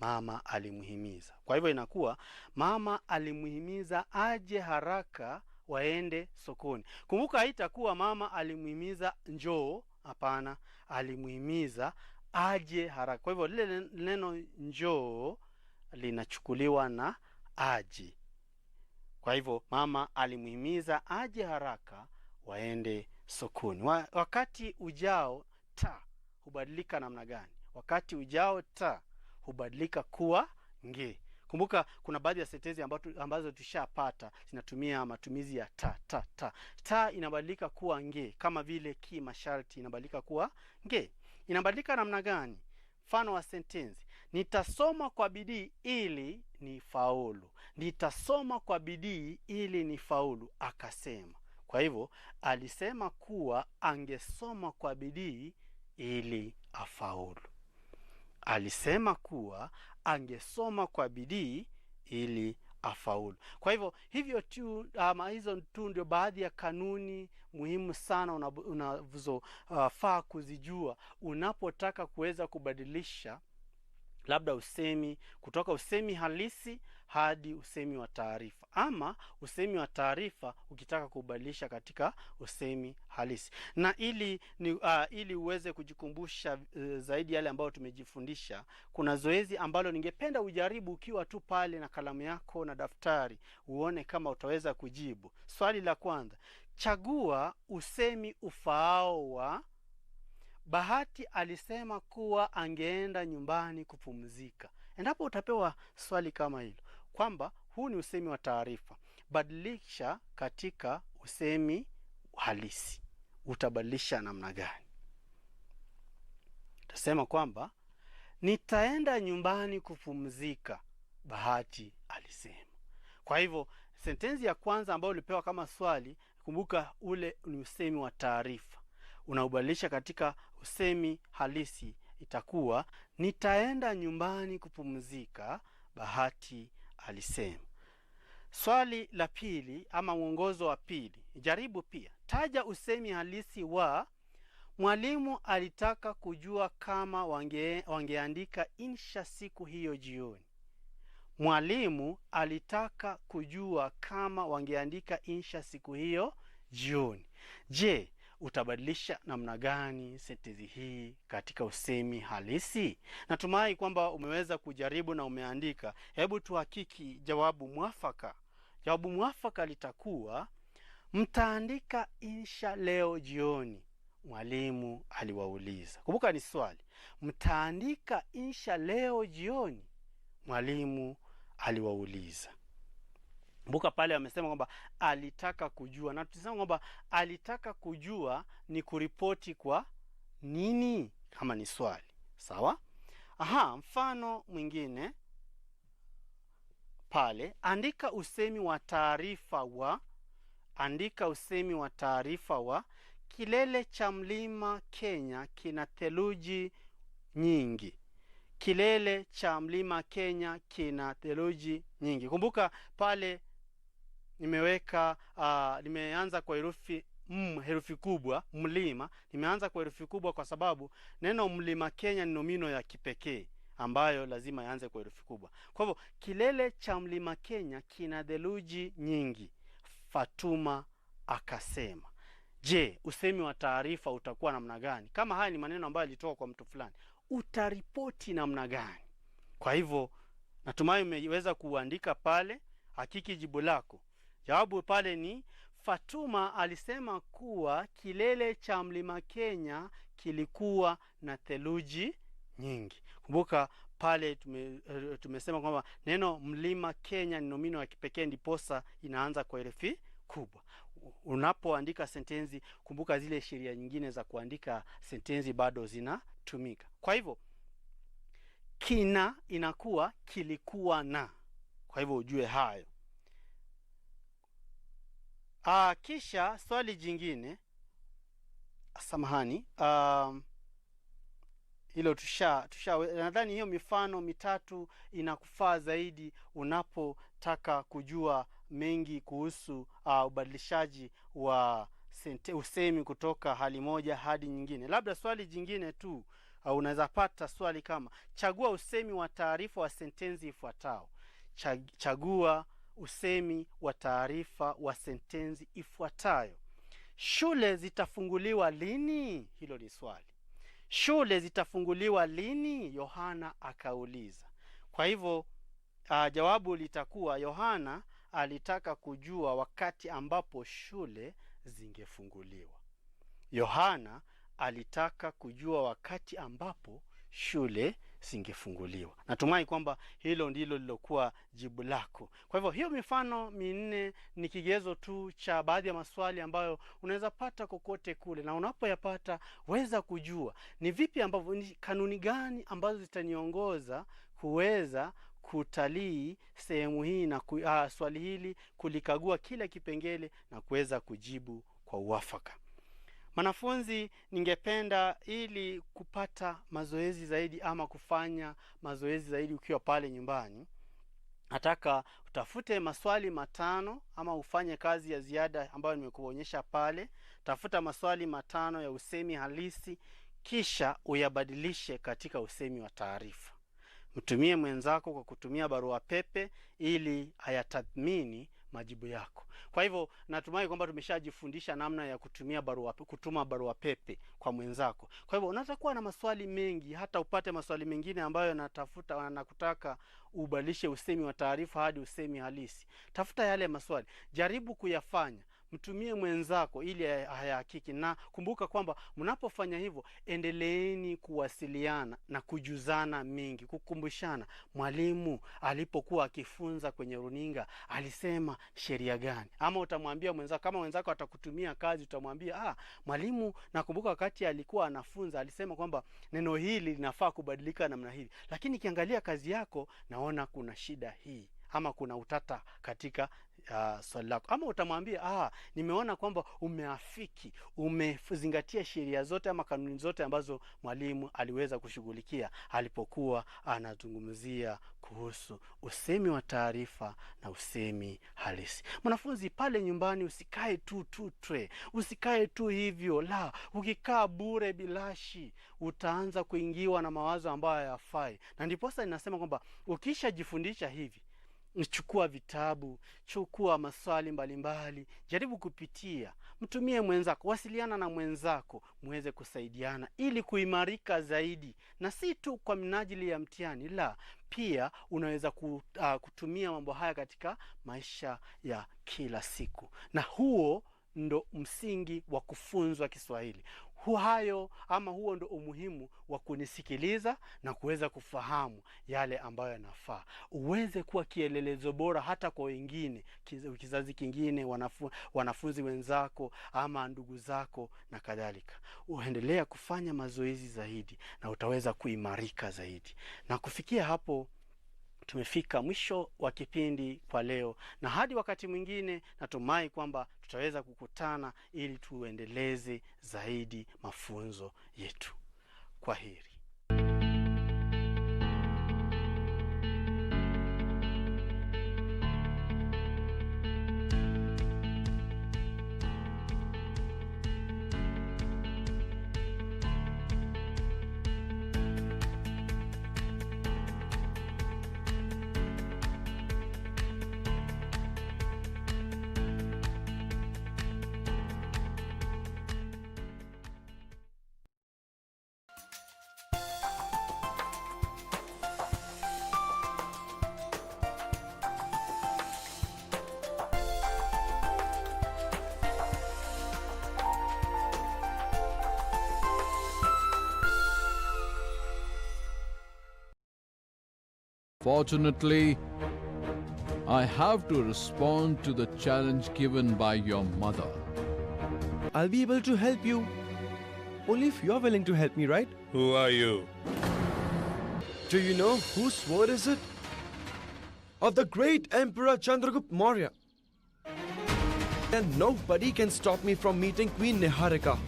[SPEAKER 23] mama alimhimiza. Kwa hivyo inakuwa mama alimhimiza aje haraka waende sokoni. Kumbuka haitakuwa mama alimhimiza njoo, hapana, alimhimiza aje haraka. Kwa hivyo lile neno njoo linachukuliwa na aje. Kwa hivyo mama alimhimiza aje haraka waende sokoni. Wakati ujao ta hubadilika namna gani? Wakati ujao ta hubadilika kuwa nge. Kumbuka kuna baadhi ya sentensi ambazo tushapata zinatumia matumizi ya ta. Ta inabadilika kuwa nge, kama vile ki masharti inabadilika kuwa nge. Inabadilika namna gani? Mfano wa sentensi: nitasoma kwa bidii ili nifaulu. Nitasoma kwa bidii ili nifaulu, akasema. Kwa hivyo alisema kuwa angesoma kwa bidii ili afaulu. Alisema kuwa angesoma kwa bidii ili afaulu. Kwa hivyo tu hizo tu ndio baadhi ya kanuni muhimu sana unazofaa kuzijua unapotaka kuweza kubadilisha labda usemi kutoka usemi halisi hadi usemi wa taarifa, ama usemi wa taarifa ukitaka kubadilisha katika usemi halisi. Na ili uweze kujikumbusha zaidi yale ambayo tumejifundisha, kuna zoezi ambalo ningependa ujaribu ukiwa tu pale na kalamu yako na daftari, uone kama utaweza kujibu. Swali la kwanza: chagua usemi ufaao wa Bahati alisema kuwa angeenda nyumbani kupumzika. Endapo utapewa swali kama hilo, kwamba huu ni usemi wa taarifa, badilisha katika usemi halisi, utabadilisha namna gani? Utasema kwamba nitaenda nyumbani kupumzika, Bahati alisema. Kwa hivyo sentensi ya kwanza ambayo ulipewa kama swali, kumbuka ule ni usemi wa taarifa, unaubadilisha katika usemi halisi, itakuwa nitaenda nyumbani kupumzika, Bahati alisema. Swali la pili ama mwongozo wa pili, jaribu pia. Taja usemi halisi wa mwalimu alitaka kujua kama wangeandika insha siku hiyo jioni. Mwalimu alitaka kujua kama wangeandika insha siku hiyo jioni. Je, utabadilisha namna gani sentensi hii katika usemi halisi? Natumai kwamba umeweza kujaribu na umeandika. Hebu tuhakiki jawabu mwafaka. Jawabu mwafaka litakuwa mtaandika insha leo jioni, mwalimu aliwauliza. Kumbuka ni swali. Mtaandika insha leo jioni, mwalimu aliwauliza. Kumbuka pale amesema kwamba alitaka kujua, na tulisema kwamba alitaka kujua ni kuripoti kwa nini kama ni swali. Sawa? Mfano mwingine pale, andika usemi wa taarifa wa kilele cha mlima Kenya kina theluji nyingi. Kilele cha mlima Kenya kina theluji nyingi. Kumbuka pale nimeanza kwa herufi kubwa, mlima. Nimeanza kwa herufi kubwa kwa sababu neno mlima Kenya ni nomino ya kipekee ambayo lazima ianze kwa herufi kubwa. Kwa hivyo kilele cha mlima Kenya kina theluji nyingi, Fatuma akasema. Je, usemi wa taarifa utakuwa namna gani? Kama haya ni maneno ambayo yalitoka kwa mtu fulani, utaripoti namna gani? Kwa hivyo natumai umeweza kuandika pale, hakiki jibu lako. Jawabu pale ni Fatuma alisema kuwa kilele cha mlima Kenya kilikuwa na theluji nyingi. Kumbuka pale tumesema kwamba neno mlima Kenya ni nomino ya kipekee, ndiposa inaanza kwa herufi kubwa. Unapoandika sentensi, kumbuka zile sheria nyingine za kuandika sentensi bado zinatumika. Kwa hivyo kina inakuwa kilikuwa na. Kwa hivyo ujue hayo. Kisha swali jingine, samahani, hilo nadhani hiyo mifano mitatu inakufaa zaidi unapotaka kujua mengi kuhusu ubadilishaji wa usemi kutoka hali moja hadi nyingine. Labda swali jingine tu, unaweza pata swali kama chagua usemi wa taarifa wa sentensi ifuatayo. Chagua usemi wa taarifa wa sentensi ifuatayo. Shule zitafunguliwa lini? Hilo ni swali. Shule zitafunguliwa lini? Yohana akauliza. Kwa hivyo jawabu litakuwa Yohana alitaka kujua wakati ambapo shule zingefunguliwa. Yohana alitaka kujua wakati ambapo shule zingefunguliwa. Natumai kwamba hilo ndilo lilokuwa jibu lako. Kwa hivyo hiyo mifano minne ni kigezo tu cha baadhi ya maswali ambayo unaweza pata kokote kule, na unapoyapata weza kujua ni vipi ambavyo, ni kanuni gani ambazo zitaniongoza kuweza kutalii sehemu hii na swali hili, kulikagua kila kipengele na kuweza kujibu kwa uwafaka. Wanafunzi, ningependa ili kupata mazoezi zaidi ama kufanya mazoezi zaidi ukiwa pale nyumbani, nataka utafute maswali 5 ama ufanye kazi ya ziada ambayo nimekuonyesha pale. Tafuta maswali 5 ya usemi halisi, kisha uyabadilishe katika usemi wa taarifa. Mtumie mwenzako kwa kutumia barua pepe ili ayatathmini majibu yako. Kwa hivyo natumai kwamba tumeshajifundisha namna ya kutuma barua pepe kwa mwenzako. Kwa hivyo unaweza kuwa na maswali mengi, hata upate maswali mengine ambayo nakutaka ubadilishe usemi wa taarifa hadi usemi halisi. Tafuta yale maswali, jaribu kuyafanya, mtumie mwenzako ili hayakiki. Na kumbuka kwamba mnapofanya hivyo, endeleeni kuwasiliana na kujuzana mengi, kukumbushana mwalimu alipokuwa akifunza kwenye runinga alisema sheria gani. Ama utamwambia mwenzako, kama mwenzako atakutumia kazi, utamwambia mwalimu nakumbuka wakati alikuwa anafunza alisema kwamba neno hili linafaa kubadilika namna hivi, lakini kiangalia kazi yako naona kuna shida hii ama kuna utata katika swali lako. Ama utamwambia nimeona kwamba umezingatia sheria zote ama kanuni zote ambazo mwalimu aliweza kushughulikia alipokuwa anazungumzia kuhusu usemi wa taarifa na usemi halisi. Mwanafunzi, pale nyumbani usikae usikae tu hivyo. La, ukikaa bure bilashi utaanza kuingiwa na mawazo ambayo hayafai. Na ndiposa ninasema kwamba ukishajifundisha hivi, chukua vitabu, chukua maswali mbalimbali, jaribu kupitia, mtumie mwenzako, wasiliana na mwenzako, muweze kusaidiana ili kuimarika zaidi. Na si tu kwa minajili ya mtihani, la, pia unaweza kutumia mambo haya katika maisha ya kila siku. Na huo ndo msingi wa kufunzwa Kiswahili. Huo ndo umuhimu wa kunisikiliza na kuweza kufahamu yale ambayo yanafaa. Uweze kuwa kielelezo bora hata kwa wengine, kizazi kingine, wanafunzi wenzako ama ndugu zako na kadhalika. Uendelea kufanya mazoezi zaidi na utaweza kuimarika zaidi. Na kufikia hapo tumefika mwisho wa kipindi kwa leo, na hadi wakati mwingine natumai kwamba tutaweza kukutana ili tuendeleze zaidi mafunzo yetu. Kwaheri.
[SPEAKER 3] Fortunately, I have to respond to the challenge given by your mother.
[SPEAKER 6] I'll be able to help you. Only if you're willing to help me, right?
[SPEAKER 8] Who are you?
[SPEAKER 6] Do you know whose sword is it? Of the great Emperor Chandragupta Maurya. And nobody can stop me from meeting Queen Niharika.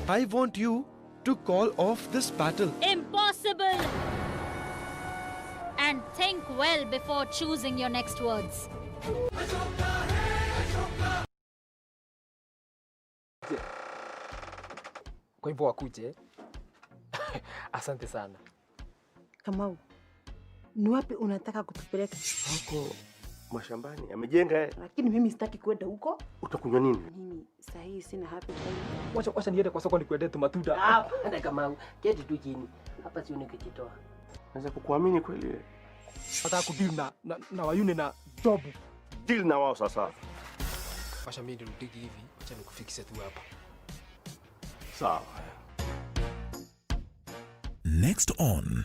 [SPEAKER 6] I want you to call off this battle.
[SPEAKER 22] Impossible! And think well before choosing your next words.
[SPEAKER 24] Kwa hivyo wakuje. Asante sana.
[SPEAKER 26] Kamau, ni wapi unataka kutupeleka?
[SPEAKER 8] Huko mashambani amejenga.
[SPEAKER 26] Lakini mimi sitaki kwenda huko.
[SPEAKER 8] Utakunywa nini?
[SPEAKER 26] Mimi saa hii sina happy time.
[SPEAKER 24] Wacha niende kwa soko nikuendee tu matunda.
[SPEAKER 26] Hapana Kamau, keti tu chini. Hapa sioni kichitoa.
[SPEAKER 8] Naweza kukuamini kweli?
[SPEAKER 24] Nataka kudeal na wayune na job.
[SPEAKER 8] Deal na wao sasa.
[SPEAKER 24] Wacha mimi nirudi hivi, acha nikufikishe tu hapa.
[SPEAKER 8] Sawa.
[SPEAKER 27] Next on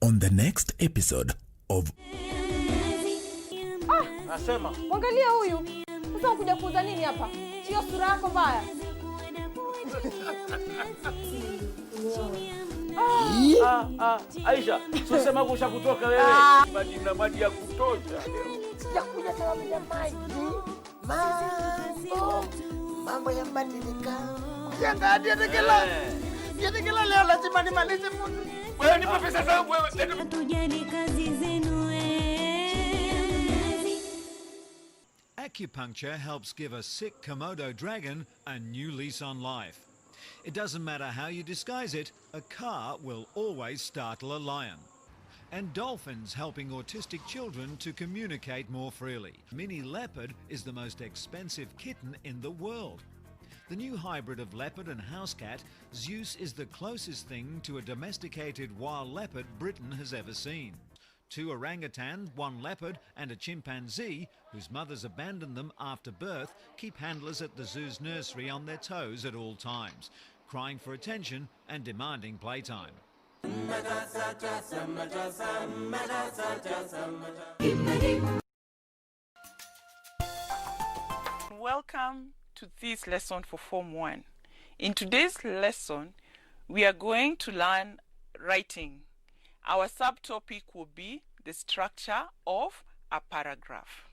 [SPEAKER 27] on the next episode of
[SPEAKER 5] Nasema, angalia huyu. Sasa unakuja kuuza nini hapa? Sio sura yako mbaya.
[SPEAKER 8] Aisha, usisema kusha kutoka wewe. Maji na maji ya kutosha.
[SPEAKER 26] Sijakuja sababu ya maji. Mambo yamebadilika. Yangaje tekela. Tekela leo lazima nimalize mtu.
[SPEAKER 8] Wewe nipe pesa zangu wewe.
[SPEAKER 28] Tujali kazi zenu.
[SPEAKER 29] Acupuncture helps give a sick Komodo dragon a new lease on life. It doesn't matter how you disguise it, a car will always startle a lion. And dolphins helping autistic children to communicate more freely. Mini leopard is the most expensive kitten in the world. The new hybrid of leopard and house cat, Zeus, is the closest thing to a domesticated wild leopard Britain has ever seen. 2 orangutans, 1 leopard and a chimpanzee, whose mothers abandoned them after birth, keep handlers at the zoo's nursery on their toes at all times, crying for attention and demanding playtime.
[SPEAKER 30] Welcome to this lesson for Form 1. In today's lesson, we are going to learn writing. Our subtopic will be the structure of a paragraph.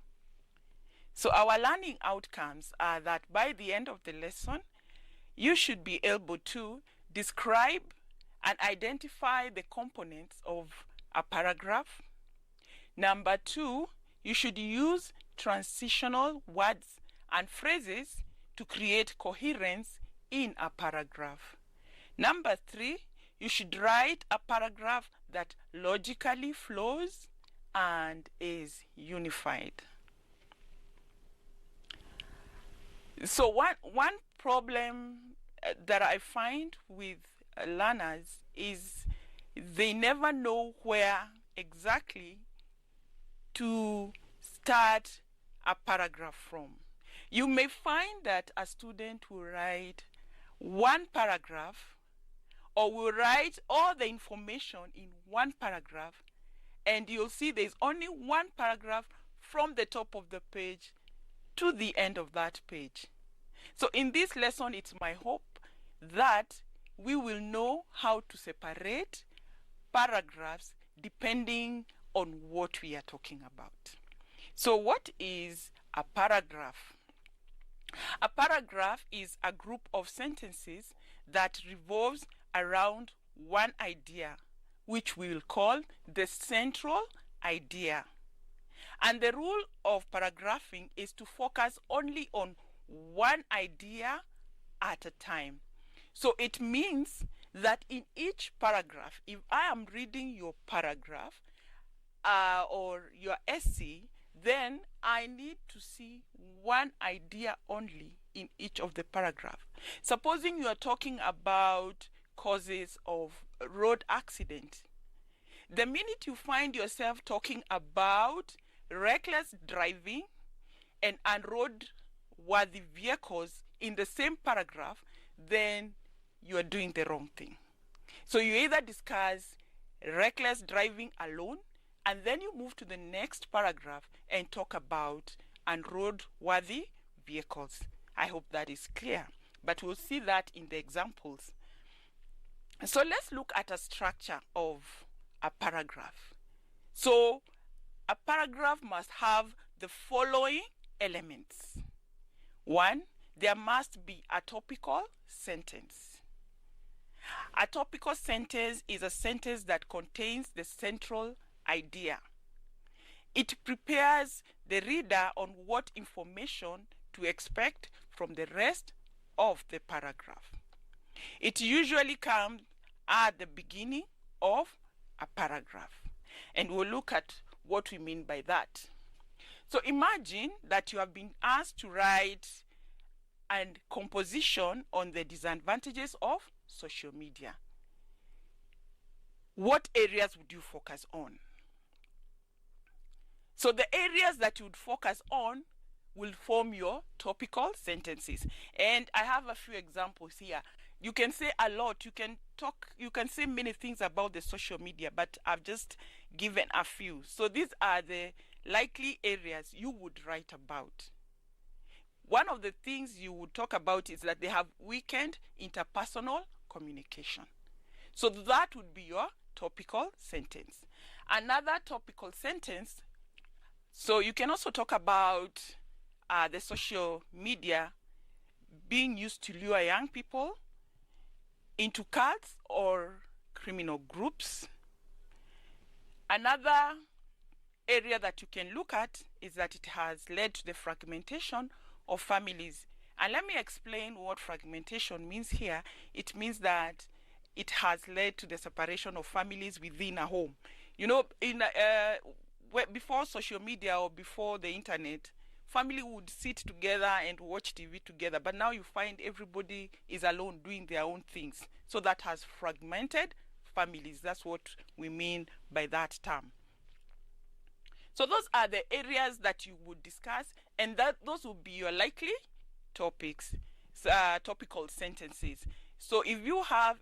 [SPEAKER 30] So our learning outcomes are that by the end of the lesson, you should be able to describe and identify the components of a paragraph. Number 2, you should use transitional words and phrases to create coherence in a paragraph. Number 3, you should write a paragraph that logically flows and is unified. So one problem that I find with learners is they never know where exactly to start a paragraph from. You may find that a student will write one paragraph or will write all the information in one paragraph, and you'll see there's only one paragraph from the top of the page to the end of that page. So in this lesson, it's my hope that we will know how to separate paragraphs depending on what we are talking about. So what is a paragraph? A paragraph is a group of sentences that revolves around one idea, which we will call the central idea. And the rule of paragraphing is to focus only on one idea at a time. So it means that in each paragraph, if I am reading your paragraph or your essay, then I need to see one idea only in each of the paragraph. Supposing you are talking about causes of road accident, the minute you find yourself talking about reckless driving and unroadworthy vehicles in the same paragraph, then you are doing the wrong thing. So you either discuss reckless driving alone, and then you move to the next paragraph and talk about unroadworthy vehicles. I hope that is clear, but we'll see that in the examples. So let's look at a structure of a paragraph. So a paragraph must have the following elements. 1, there must be a topical sentence. A topical sentence is a sentence that contains the central idea. It prepares the reader on what information to expect from the rest of the paragraph. It usually comes at the beginning of a paragraph, and we'll look at what we mean by that. So imagine that you have been asked to write a composition on the disadvantages of social media. What areas would you focus on? So the areas that you would focus on will form your topical sentences. And I have a few examples here. You can say a lot, you can say many things about the social media, but I've just given a few. So these are the likely areas you would write about. One of the things you would talk about is that they have weakened interpersonal communication. So that would be your topical sentence. Another topical sentence, so you can also talk about the social media being used to lure young people into cults or criminal groups. Another area that you can look at is that it has led to the fragmentation of families. And let me explain what fragmentation means here. It means that it has led to the separation of families within a home. You know, before social media or before the internet, family would sit together and watch TV together, but now you find everybody is alone doing their own things. So that has fragmented families. That's what we mean by that term. So those are the areas that you would discuss, and those will be your likely topics, topical sentences. So if you have